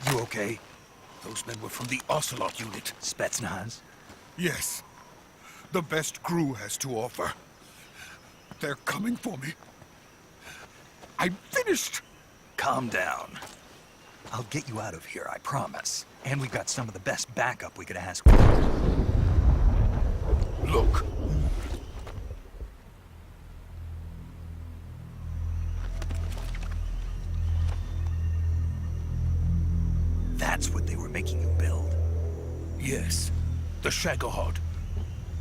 You okay? Those men were from the Ocelot unit. Spetsnaz? Yes. The best GRU has to offer. They're coming for me. I'm finished! Calm down. I'll get you out of here, I promise. And we've got some of the best backup we could ask for. Look. That's what they were making you build? Yes. The Shagohod.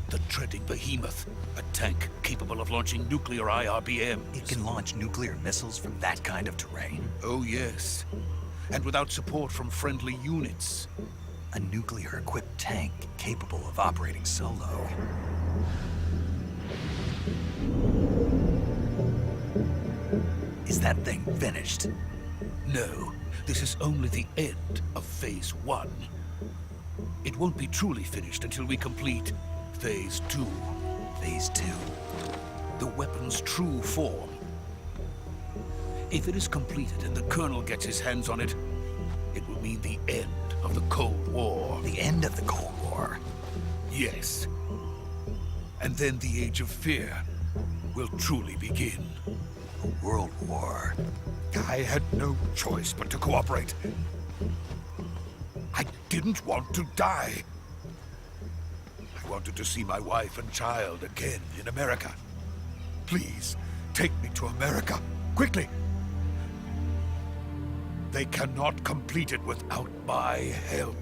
The treading behemoth. A tank capable of launching nuclear IRBMs. It can launch nuclear missiles from that kind of terrain? Oh, yes. And without support from friendly units. A nuclear-equipped tank capable of operating solo. Is that thing finished? No. This is only the end of Phase 1. It won't be truly finished until we complete Phase 2. Phase 2? The weapon's true form. If it is completed and the Colonel gets his hands on it, it will mean the end of the Cold War. The end of the Cold War? Yes. And then the Age of Fear will truly begin. A world war. I had no choice but to cooperate. I didn't want to die. I wanted to see my wife and child again in America. Please, take me to America, quickly! They cannot complete it without my help.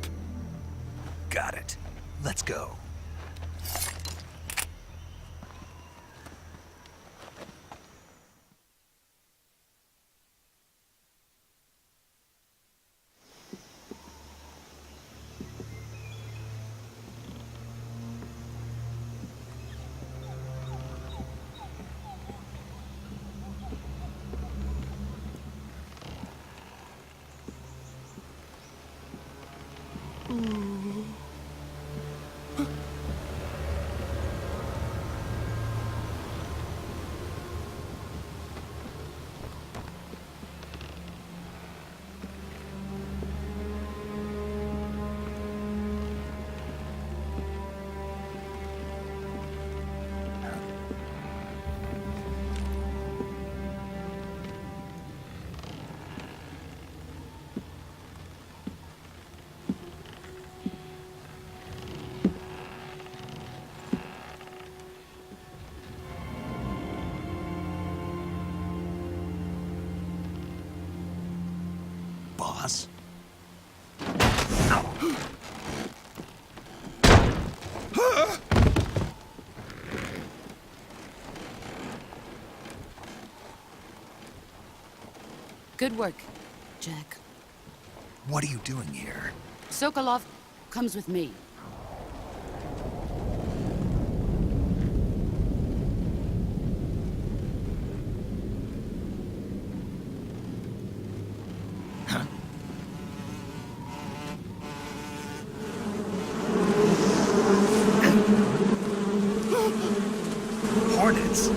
Got it. Let's go. Boss? Good work, Jack. What are you doing here? Sokolov comes with me. Hornets!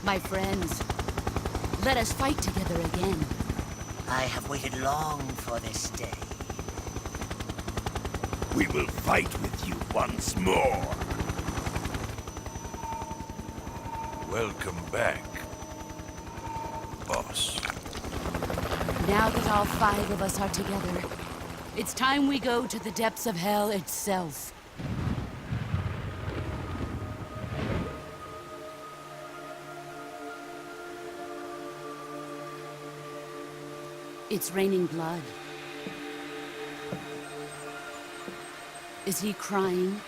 My friends, let us fight together again. I have waited long for this day. We will fight with you once more. Welcome back, boss. Now that all 5 of us are together, it's time we go to the depths of hell itself. It's raining blood. Is he crying?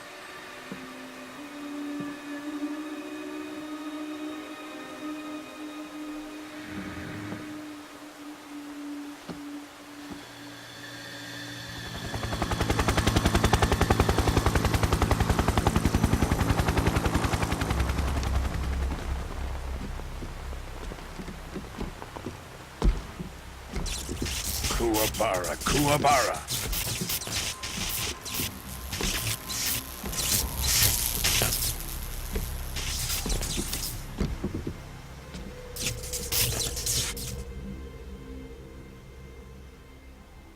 Kuwabara, Kuwabara.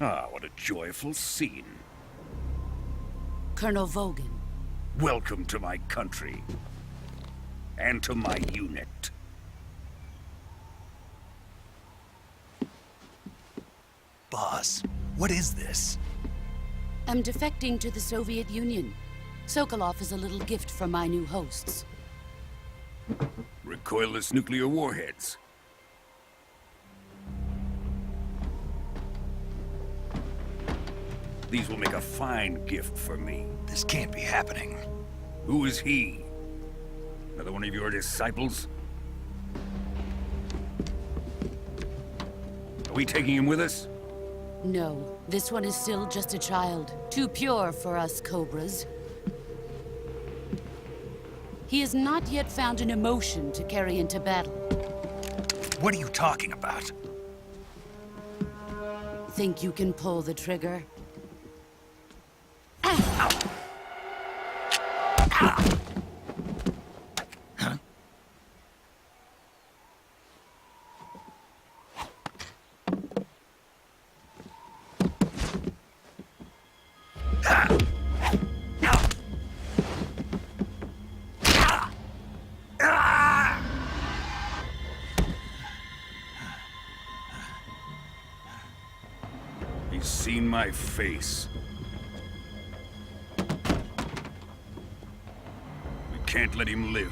Ah, what a joyful scene. Colonel Vogan. Welcome to my country. And to my unit. Boss, what is this? I'm defecting to the Soviet Union. Sokolov is a little gift from my new hosts. Recoilless nuclear warheads. These will make a fine gift for me. This can't be happening. Who is he? Another one of your disciples? Are we taking him with us? No, this one is still just a child. Too pure for us Cobras. He has not yet found an emotion to carry into battle. What are you talking about? Think you can pull the trigger? He's seen my face. We can't let him live.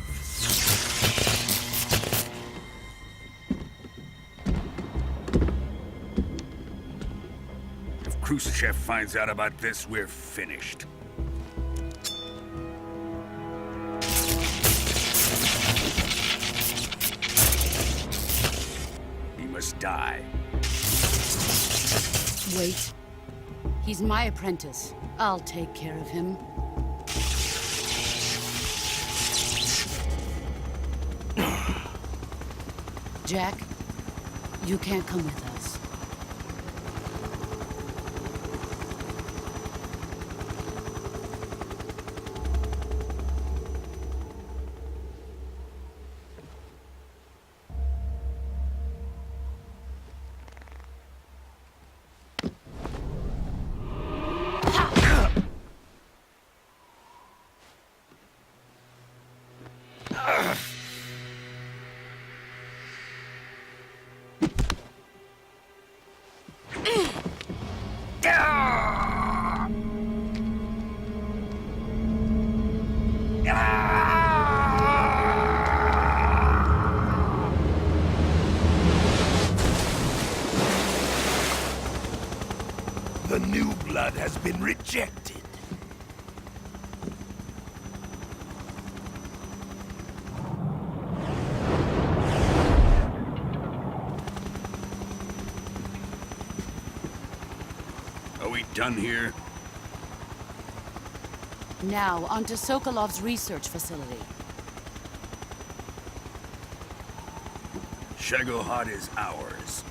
If Khrushchev finds out about this, we're finished. He must die. Wait. He's my apprentice. I'll take care of him. Jack, you can't come with us. The new blood has been rejected. Are we done here? Now, onto Sokolov's research facility. Shagohod is ours.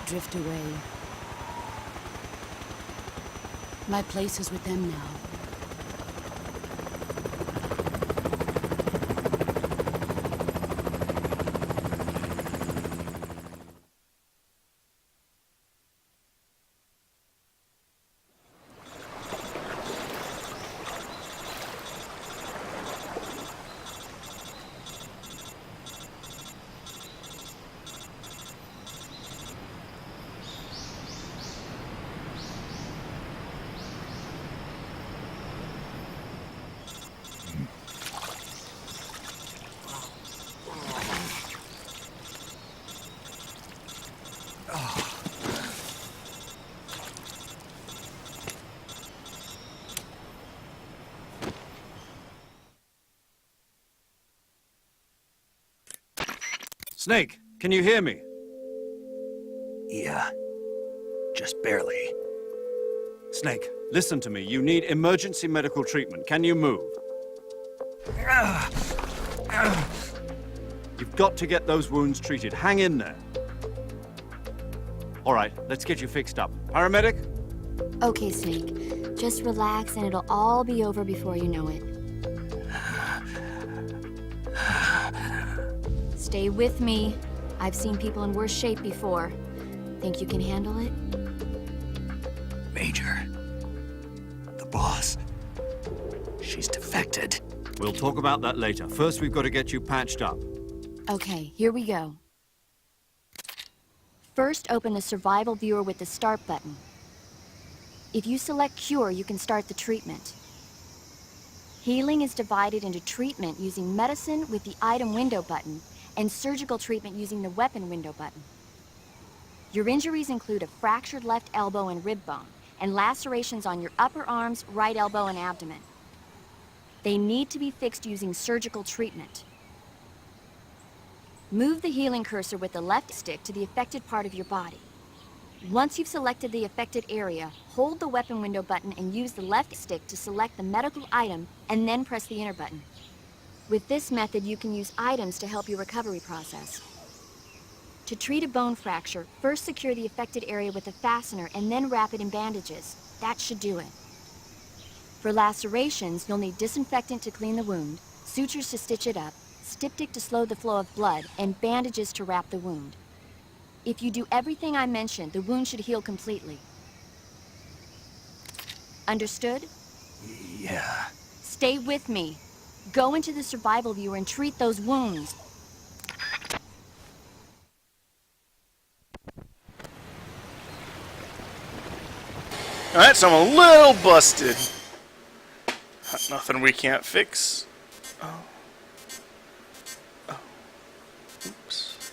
Drift away. My place is with them now. Snake, can you hear me? Yeah. Just barely. Snake, listen to me. You need emergency medical treatment. Can you move? You've got to get those wounds treated. Hang in there. All right, let's get you fixed up. Paramedic? Okay, Snake. Just relax and it'll all be over before you know it. Stay with me. I've seen people in worse shape before. Think you can handle it? Major. The boss. She's defected. We'll talk about that later. First, we've got to get you patched up. Okay, here we go. First, open the survival viewer with the start button. If you select cure, you can start the treatment. Healing is divided into treatment using medicine with the item window button and surgical treatment using the weapon window button. Your injuries include a fractured left elbow and rib bone, and lacerations on your upper arms, right elbow, and abdomen. They need to be fixed using surgical treatment. Move the healing cursor with the left stick to the affected part of your body. Once you've selected the affected area, hold the weapon window button and use the left stick to select the medical item and then press the enter button. With this method, you can use items to help your recovery process. To treat a bone fracture, first secure the affected area with a fastener and then wrap it in bandages. That should do it. For lacerations, you'll need disinfectant to clean the wound, sutures to stitch it up, styptic to slow the flow of blood, and bandages to wrap the wound. If you do everything I mentioned, the wound should heal completely. Understood? Yeah. Stay with me. Go into the survival viewer and treat those wounds. Alright, so I'm a little busted. Nothing we can't fix. Oh. Oh. Oops.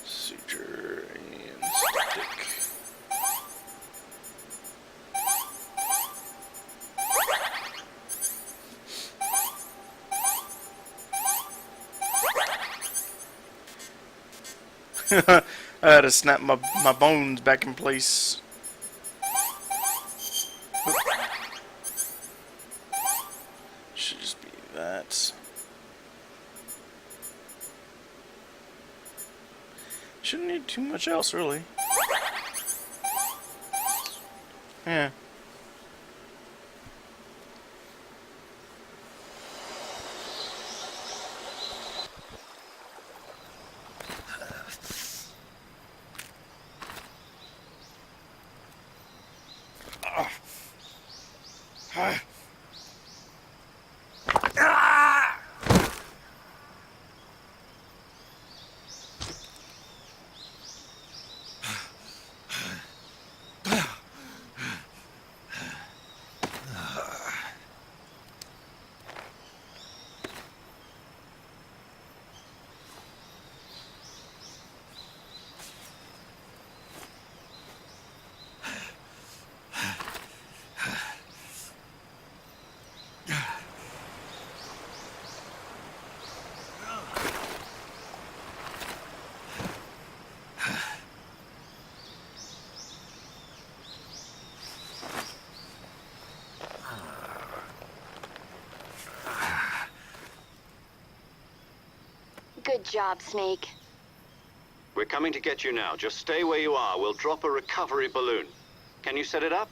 Suture and stick. I had to snap my bones back in place. Should just be that. Shouldn't need too much else, really. Yeah. Good job, Snake. We're coming to get you now. Just stay where you are. We'll drop a recovery balloon. Can you set it up?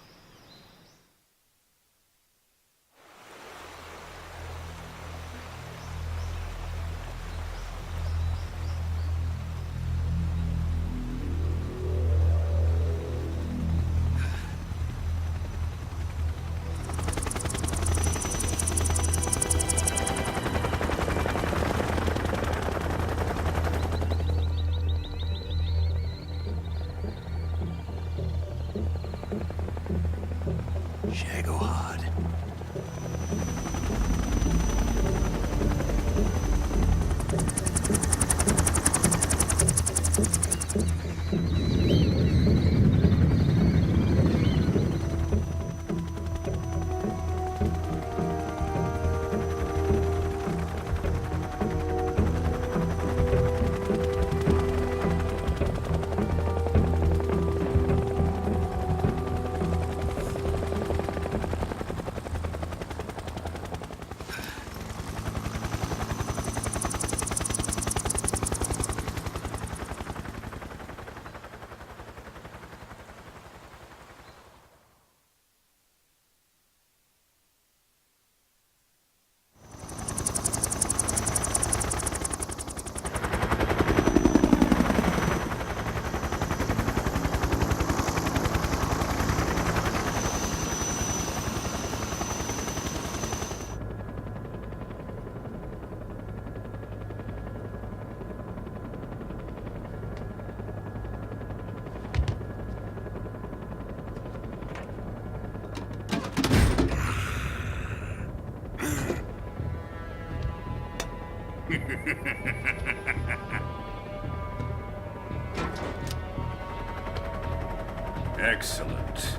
Excellent.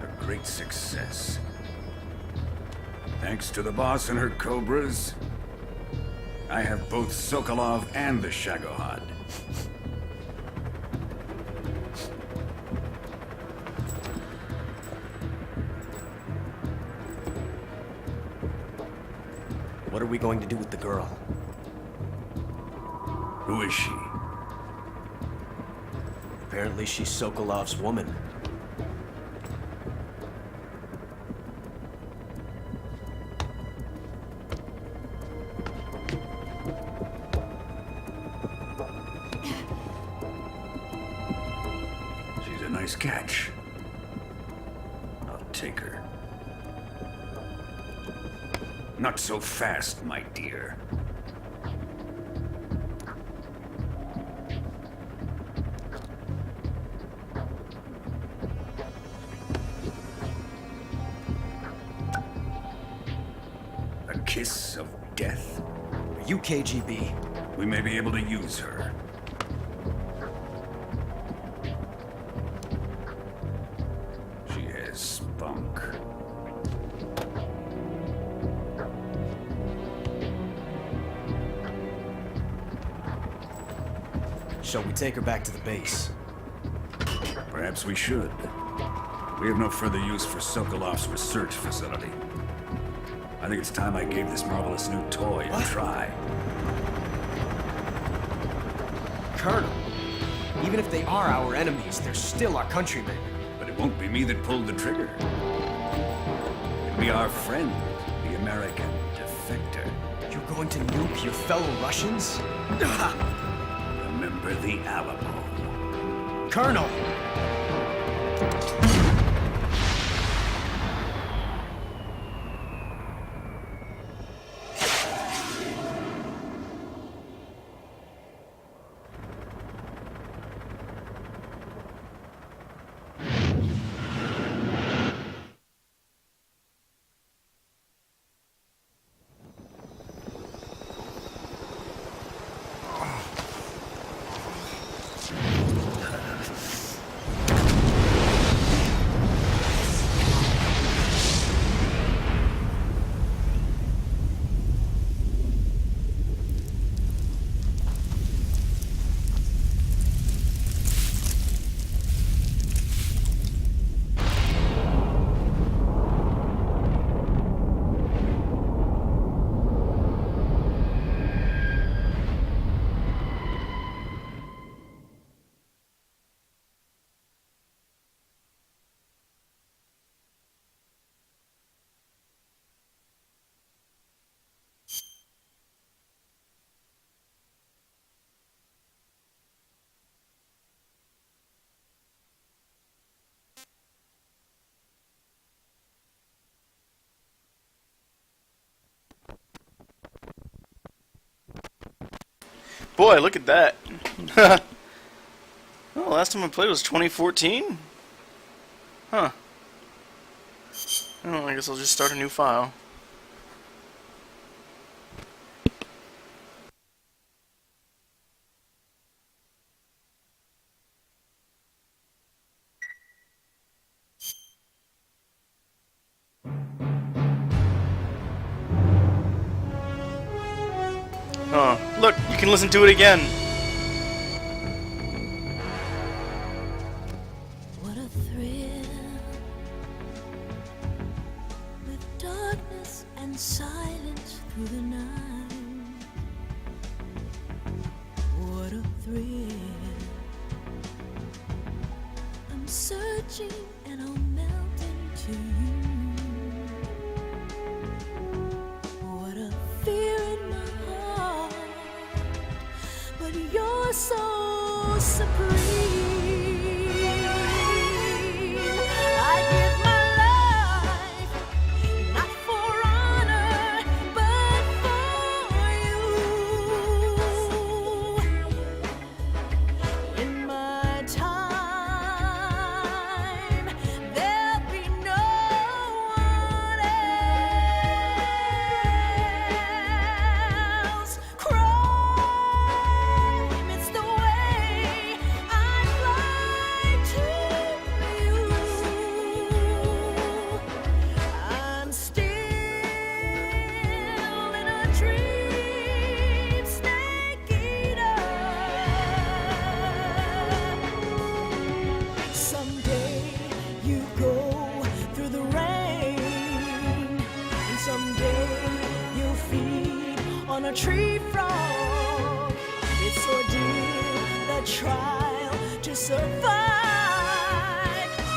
A great success. Thanks to the boss and her cobras, I have both Sokolov and the Shagohod. What are we going to do with the girl? Who is she? Apparently she's Sokolov's woman. She's a nice catch. I'll take her. Not so fast, my dear. A kiss of death? Are you KGB? We may be able to use her. She has spunk. Shall we take her back to the base? Perhaps we should. We have no further use for Sokolov's research facility. I think it's time I gave this marvelous new toy a try. Colonel, even if they are our enemies, they're still our countrymen. But it won't be me that pulled the trigger. It'll be our friend, the American defector. You're going to nuke your fellow Russians? Remember the Alamo. Colonel! Boy, look at that. Well, last time I played was 2014? Huh. Well, I guess I'll just start a new file. Oh, look, you can listen to it again. What a thrill, with darkness and silence through the night. What a thrill, I'm searching and I'll melt into you. What a fear in my heart, but you're so supreme. I give my life, not for honor, but for you. In my time, there'll be no one else. Crime, it's the way I tree frog. It's ordeal, the trial to survive.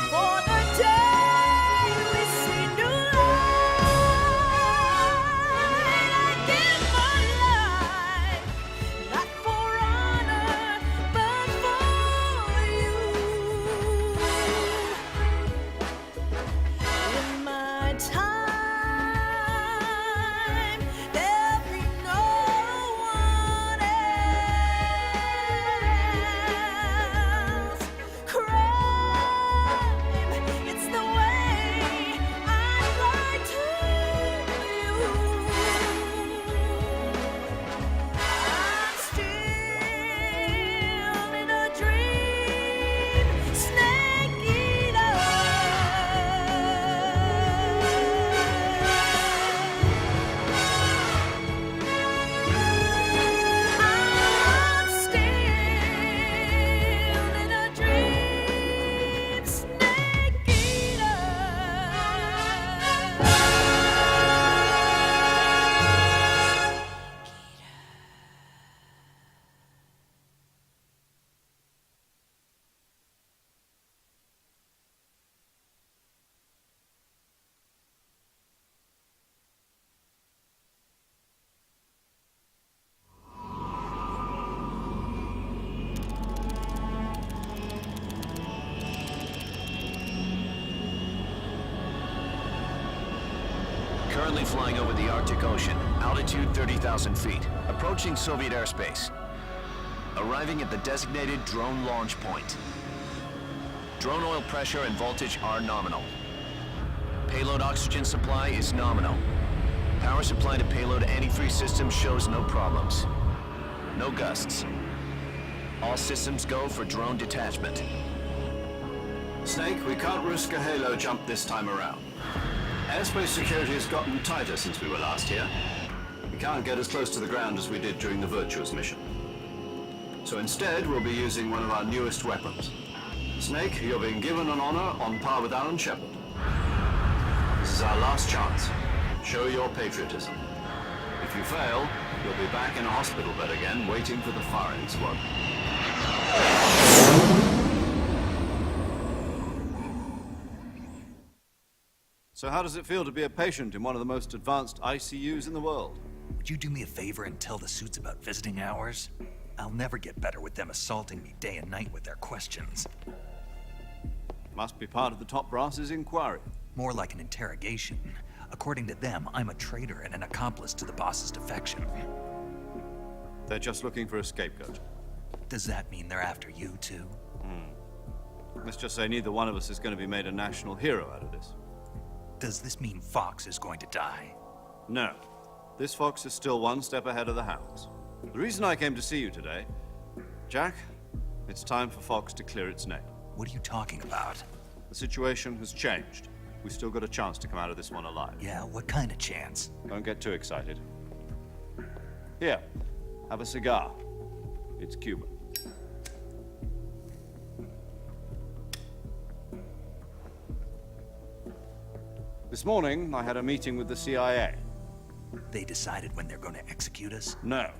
For the day we see new light, I give my life, not for honor, but for you. In my time, there'll be no one else. Crime, it's the way I'd like to you. I'm still in a dream, snake eater. I'm still in a dream, snake eater. Currently flying over the Arctic Ocean, altitude 30,000 feet, approaching Soviet airspace. Arriving at the designated drone launch point. Drone oil pressure and voltage are nominal. Payload oxygen supply is nominal. Power supply to payload antifreeze system shows no problems. No gusts. All systems go for drone detachment. Snake, we can't risk a halo jump this time around. Airspace security has gotten tighter since we were last here. We can't get as close to the ground as we did during the Virtuous mission. So instead, we'll be using one of our newest weapons. Snake, you're being given an honor on par with Alan Shepard. This is our last chance. Show your patriotism. If you fail, you'll be back in a hospital bed again, waiting for the firing squad. So how does it feel to be a patient in one of the most advanced ICUs in the world? Would you do me a favor and tell the suits about visiting hours? I'll never get better with them assaulting me day and night with their questions. Must be part of the top brass's inquiry. More like an interrogation. According to them, I'm a traitor and an accomplice to the boss's defection. They're just looking for a scapegoat. Does that mean they're after you, too? Let's just say neither one of us is going to be made a national hero out of this. Does this mean Fox is going to die? No. This fox is still one step ahead of the hounds. The reason I came to see you today, Jack, it's time for Fox to clear its name. What are you talking about? The situation has changed. We've still got a chance to come out of this one alive. Yeah, what kind of chance? Don't get too excited. Here, have a cigar. It's Cuban. This morning, I had a meeting with the CIA. They decided when they're going to execute us? No.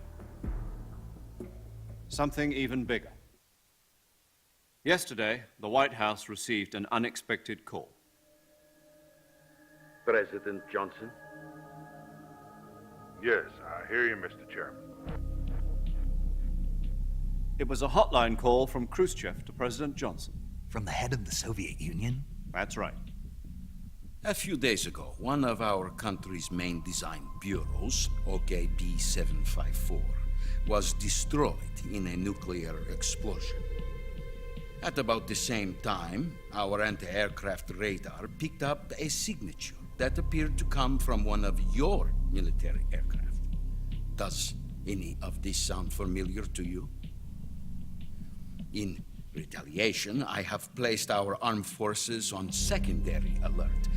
Something even bigger. Yesterday, the White House received an unexpected call. President Johnson? Yes, I hear you, Mr. Chairman. It was a hotline call from Khrushchev to President Johnson. From the head of the Soviet Union? That's right. A few days ago, one of our country's main design bureaus, OKB 754, was destroyed in a nuclear explosion. At about the same time, our anti-aircraft radar picked up a signature that appeared to come from one of your military aircraft. Does any of this sound familiar to you? In retaliation, I have placed our armed forces on secondary alert.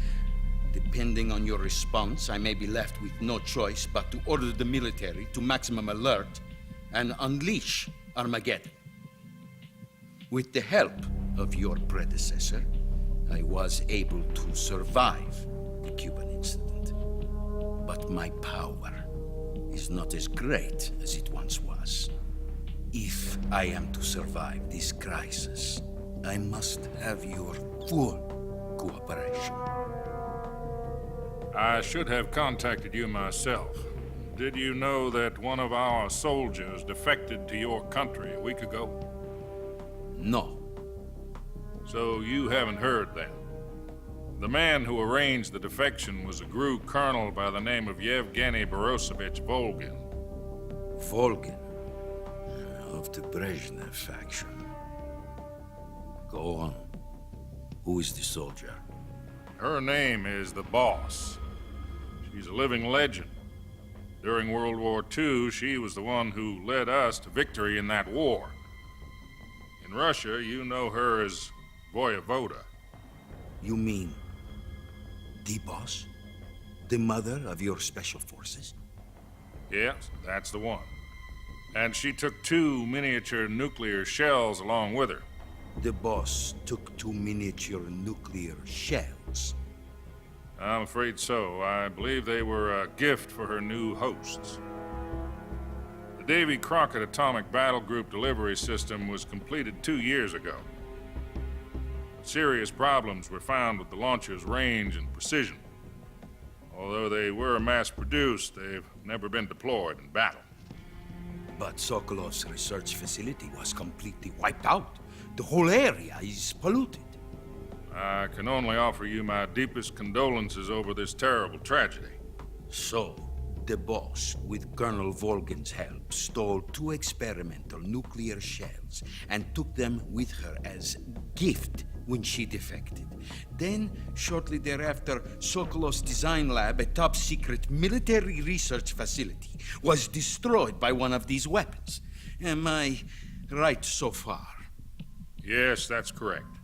Depending on your response, I may be left with no choice but to order the military to maximum alert and unleash Armageddon. With the help of your predecessor, I was able to survive the Cuban incident. But my power is is not as great as it once was. If I am to survive this crisis, I must have your full cooperation. I should have contacted you myself. Did you know that one of our soldiers defected to your country a week ago? No. So you haven't heard then? The man who arranged the defection was a GRU colonel by the name of Yevgeny Borosovich Volgin. Volgin? Of the Brezhnev faction. Go on. Who is the soldier? Her name is the Boss. She's a living legend. During World War II, she was the one who led us to victory in that war. In Russia, you know her as Voyevoda. You mean the Boss? The mother of your special forces? Yes, that's the one. And she took 2 miniature nuclear shells along with her. The Boss took 2 miniature nuclear shells? I'm afraid so. I believe they were a gift for her new hosts. The Davy Crockett Atomic Battle Group delivery system was completed 2 years ago. Serious problems were found with the launcher's range and precision. Although they were mass-produced, they've never been deployed in battle. But Sokolov's research facility was completely wiped out. The whole area is polluted. I can only offer you my deepest condolences over this terrible tragedy. So, the Boss, with Colonel Volgin's help, stole 2 experimental nuclear shells and took them with her as gift when she defected. Then, shortly thereafter, Sokolov's design lab, a top-secret military research facility, was destroyed by one of these weapons. Am I right so far? Yes, that's correct.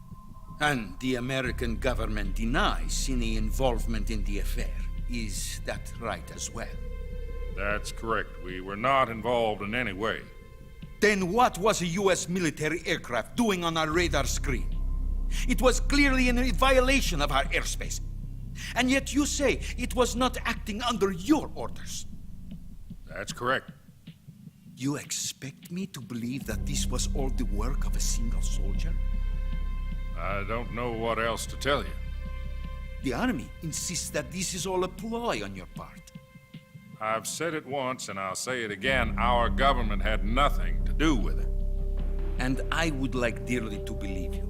And the American government denies any involvement in the affair. Is that right as well? That's correct. We were not involved in any way. Then what was a U.S. military aircraft doing on our radar screen? It was clearly in violation of our airspace. And yet you say it was not acting under your orders. That's correct. You expect me to believe that this was all the work of a single soldier? I don't know what else to tell you. The Army insists that this is all a ploy on your part. I've said it once and I'll say it again. Our government had nothing to do with it. And I would like dearly to believe you.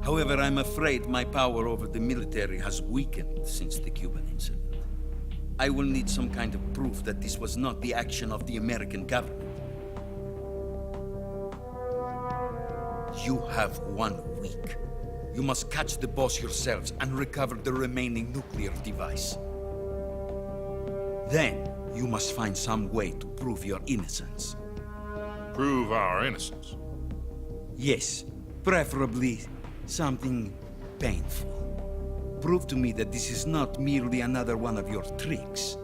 However, I'm afraid my power over the military has weakened since the Cuban incident. I will need some kind of proof that this was not the action of the American government. You have 1 week. You must catch the Boss yourselves and recover the remaining nuclear device. Then, you must find some way to prove your innocence. Prove our innocence? Yes, preferably something painful. Prove to me that this is not merely another one of your tricks.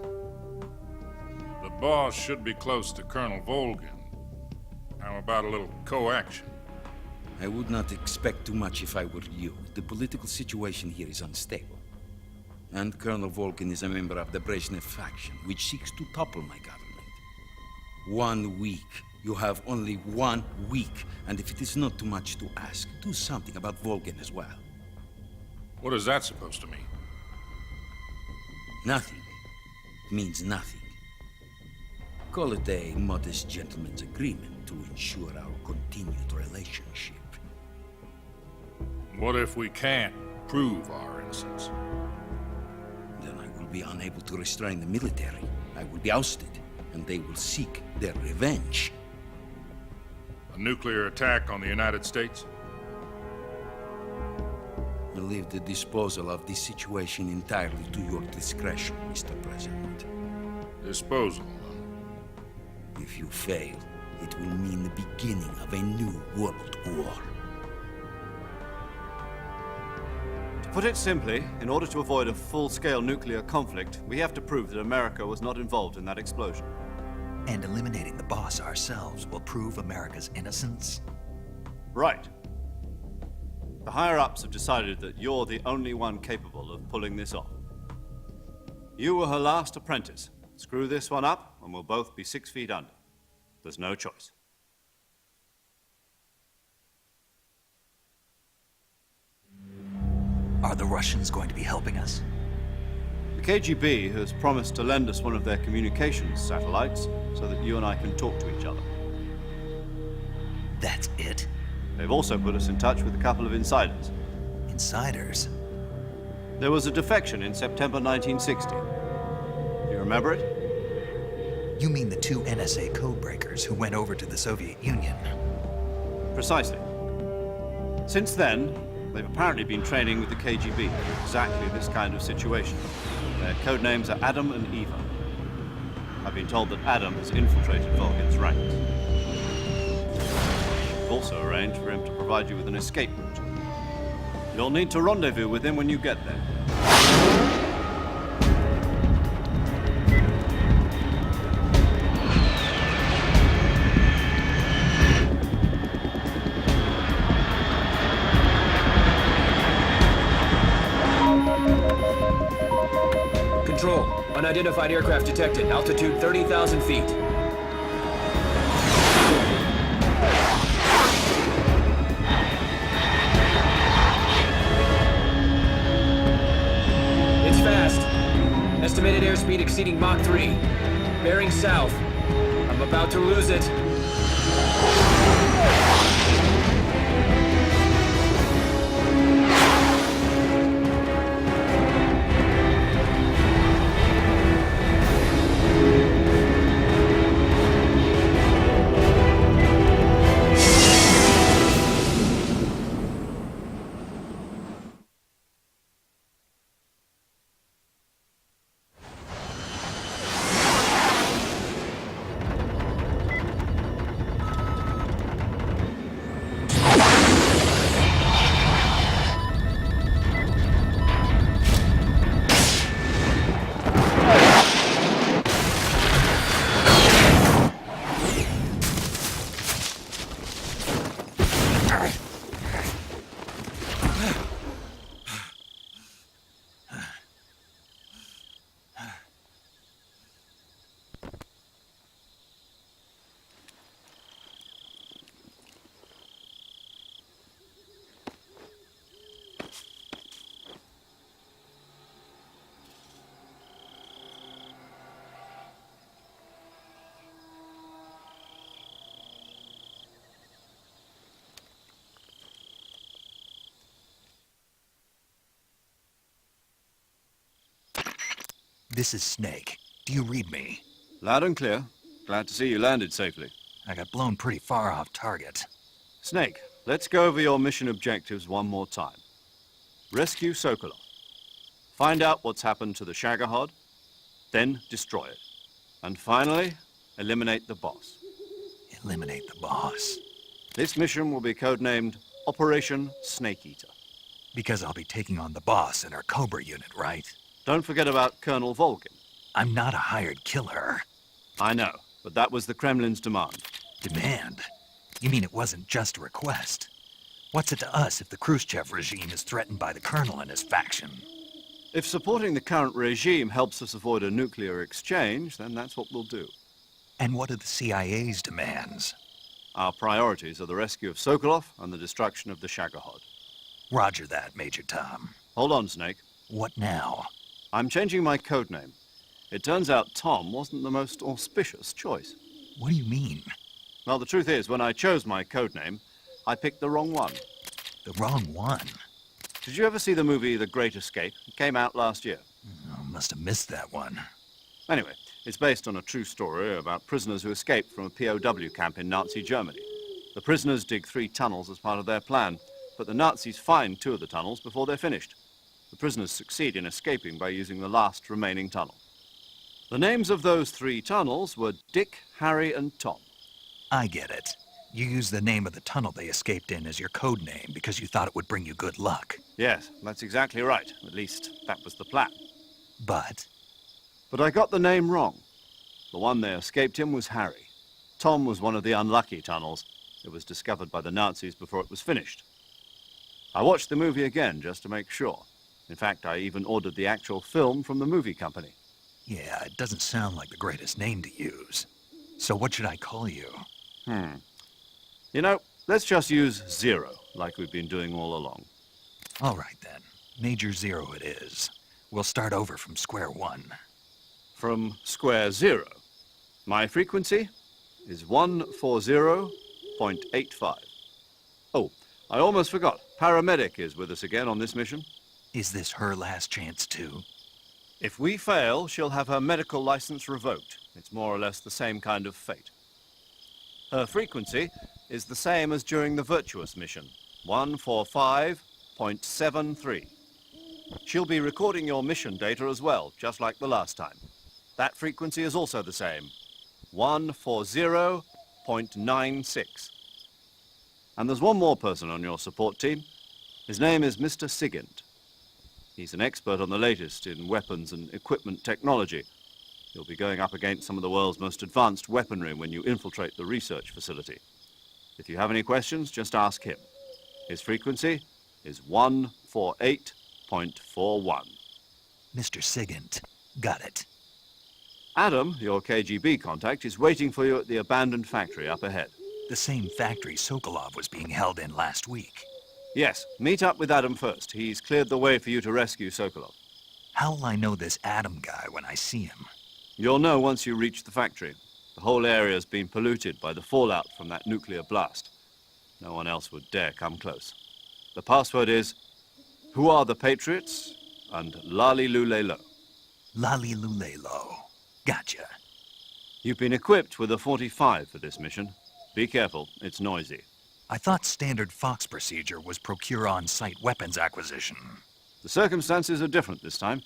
The Boss should be close to Colonel Volgin. How about a little co-action? I would not expect too much if I were you. The political situation here is unstable. And Colonel Volgin is a member of the Brezhnev faction, which seeks to topple my government. 1 week. You have only 1 week. And if it is not too much to ask, do something about Volgin as well. What is that supposed to mean? Nothing. It means nothing. Call it a modest gentleman's agreement to ensure our continued relationship. What if we can't prove our innocence? Then I will be unable to restrain the military. I will be ousted, and they will seek their revenge. A nuclear attack on the United States? I leave the disposal of this situation entirely to your discretion, Mr. President. Disposal? If you fail, it will mean the beginning of a new world war. To put it simply, in order to avoid a full-scale nuclear conflict, we have to prove that America was not involved in that explosion. And eliminating the Boss ourselves will prove America's innocence? Right. The higher-ups have decided that you're the only one capable of pulling this off. You were her last apprentice. Screw this one up, and we'll both be 6 feet under. There's no choice. Are the Russians going to be helping us? The KGB has promised to lend us one of their communications satellites so that you and I can talk to each other. That's it? They've also put us in touch with a couple of insiders. Insiders? There was a defection in September 1960. Do you remember it? You mean the 2 NSA codebreakers who went over to the Soviet Union? Precisely. Since then, they've apparently been training with the KGB for exactly this kind of situation. Their code names are Adam and Eva. I've been told that Adam has infiltrated Volgin's ranks. We've also arranged for him to provide you with an escape route. You'll need to rendezvous with him when you get there. Control. Unidentified aircraft detected. Altitude 30,000 feet. It's fast. Estimated airspeed exceeding Mach 3. Bearing south. I'm about to lose it. This is Snake. Do you read me? Loud and clear. Glad to see you landed safely. I got blown pretty far off target. Snake, let's go over your mission objectives one more time. Rescue Sokolov. Find out what's happened to the Shagohod, then destroy it. And finally, eliminate the boss. Eliminate the boss? This mission will be codenamed Operation Snake Eater. Because I'll be taking on the boss in our Cobra unit, right? Don't forget about Colonel Volgin. I'm not a hired killer. I know, but that was the Kremlin's demand. Demand? You mean it wasn't just a request? What's it to us if the Khrushchev regime is threatened by the Colonel and his faction? If supporting the current regime helps us avoid a nuclear exchange, then that's what we'll do. And what are the CIA's demands? Our priorities are the rescue of Sokolov and the destruction of the Shagohod. Roger that, Major Tom. Hold on, Snake. What now? I'm changing my codename. It turns out Tom wasn't the most auspicious choice. What do you mean? Well, the truth is, when I chose my codename, I picked the wrong one. The wrong one? Did you ever see the movie The Great Escape? It came out last year. Oh, must have missed that one. Anyway, it's based on a true story about prisoners who escaped from a POW camp in Nazi Germany. The prisoners dig 3 tunnels as part of their plan, but the Nazis find 2 of the tunnels before they're finished. The prisoners succeed in escaping by using the last remaining tunnel. The names of those 3 tunnels were Dick, Harry, and Tom. I get it. You used the name of the tunnel they escaped in as your code name because you thought it would bring you good luck. Yes, that's exactly right. At least, that was the plan. But I got the name wrong. The one they escaped in was Harry. Tom was one of the unlucky tunnels. It was discovered by the Nazis before it was finished. I watched the movie again just to make sure. In fact, I even ordered the actual film from the movie company. Yeah, it doesn't sound like the greatest name to use. So what should I call you? You know, let's just use Zero, like we've been doing all along. All right, then. Major Zero it is. We'll start over from square one. From square zero. My frequency is 140.85. Oh, I almost forgot. Paramedic is with us again on this mission. Is this her last chance, too? If we fail, she'll have her medical license revoked. It's more or less the same kind of fate. Her frequency is the same as during the Virtuous mission, 145.73. She'll be recording your mission data as well, just like the last time. That frequency is also the same, 140.96. And there's one more person on your support team. His name is Mr. Sigint. He's an expert on the latest in weapons and equipment technology. You'll be going up against some of the world's most advanced weaponry when you infiltrate the research facility. If you have any questions, just ask him. His frequency is 148.41. Mr. Sigint. Got it. Adam, your KGB contact, is waiting for you at the abandoned factory up ahead. The same factory Sokolov was being held in last week. Yes, meet up with Adam first. He's cleared the way for you to rescue Sokolov. How'll I know this Adam guy when I see him? You'll know once you reach the factory. The whole area's been polluted by the fallout from that nuclear blast. No one else would dare come close. The password is, "Who are the Patriots?" and "Lali Lulelo." Lali Lulelo. Gotcha. You've been equipped with a 45 for this mission. Be careful, it's noisy. I thought standard Fox procedure was procure on-site weapons acquisition. The circumstances are different this time.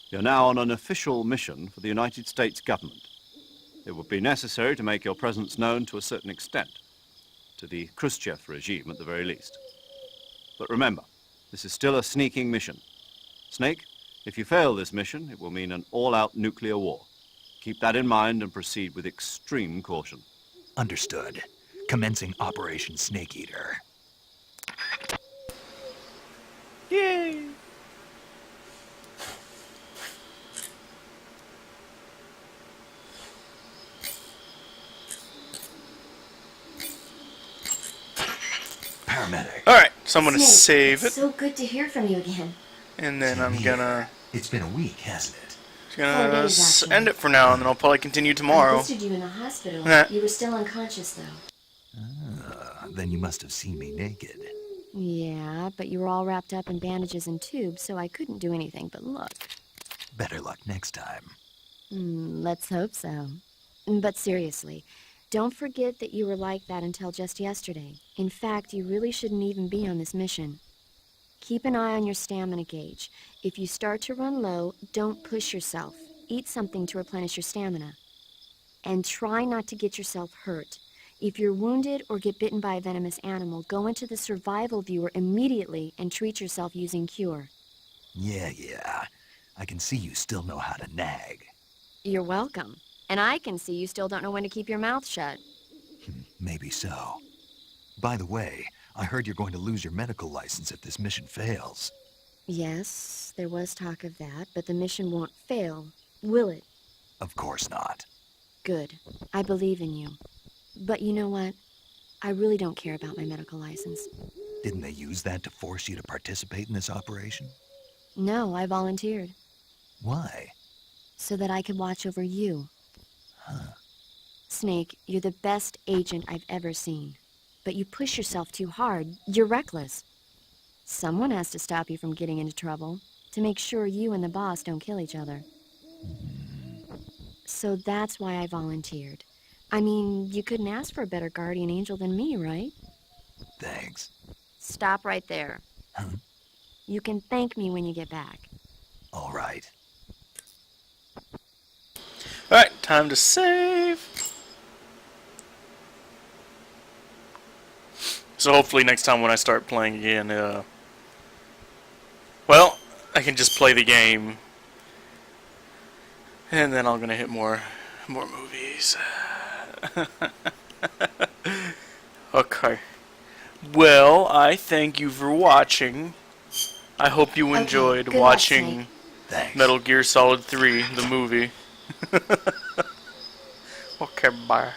You're now on an official mission for the United States government. It would be necessary to make your presence known to a certain extent, to the Khrushchev regime at the very least. But remember, this is still a sneaking mission. Snake, if you fail this mission, it will mean an all-out nuclear war. Keep that in mind and proceed with extreme caution. Understood. Commencing Operation Snake Eater. Yay! Paramedic. Alright, so I'm gonna Snake, save it's it, so good to hear from you again. and then I'm gonna It's been a week, hasn't it? 4 gonna days, actually. end it for now, and then I'll probably continue I tomorrow. visited you in the hospital. Nah. You were still unconscious, though. Then you must have seen me naked. Yeah, but you were all wrapped up in bandages and tubes, so I couldn't do anything but look. Better luck next time. Let's hope so. But seriously, don't forget that you were like that until just yesterday. In fact, you really shouldn't even be on this mission. Keep an eye on your stamina gauge. If you start to run low, don't push yourself. Eat something to replenish your stamina. And try not to get yourself hurt. If you're wounded or get bitten by a venomous animal, go into the survival viewer immediately and treat yourself using Cure. Yeah. I can see you still know how to nag. You're welcome. And I can see you still don't know when to keep your mouth shut. Maybe so. By the way, I heard you're going to lose your medical license if this mission fails. Yes, there was talk of that, but the mission won't fail, will it? Of course not. Good. I believe in you. But you know what? I really don't care about my medical license. Didn't they use that to force you to participate in this operation? No, I volunteered. Why? So that I could watch over you. Huh. Snake, you're the best agent I've ever seen. But you push yourself too hard. You're reckless. Someone has to stop you from getting into trouble, to make sure you and the boss don't kill each other. So that's why I volunteered. I mean, you couldn't ask for a better guardian angel than me, right? Thanks. Stop right there. Huh? You can thank me when you get back. All right. Alright, time to save. So hopefully next time when I start playing again, well, I can just play the game. And then I'm gonna hit more movies. Okay. Well, I thank you for watching. I hope you enjoyed good luck, watching Thanks. Metal Gear Solid 3, the movie. Okay, bye.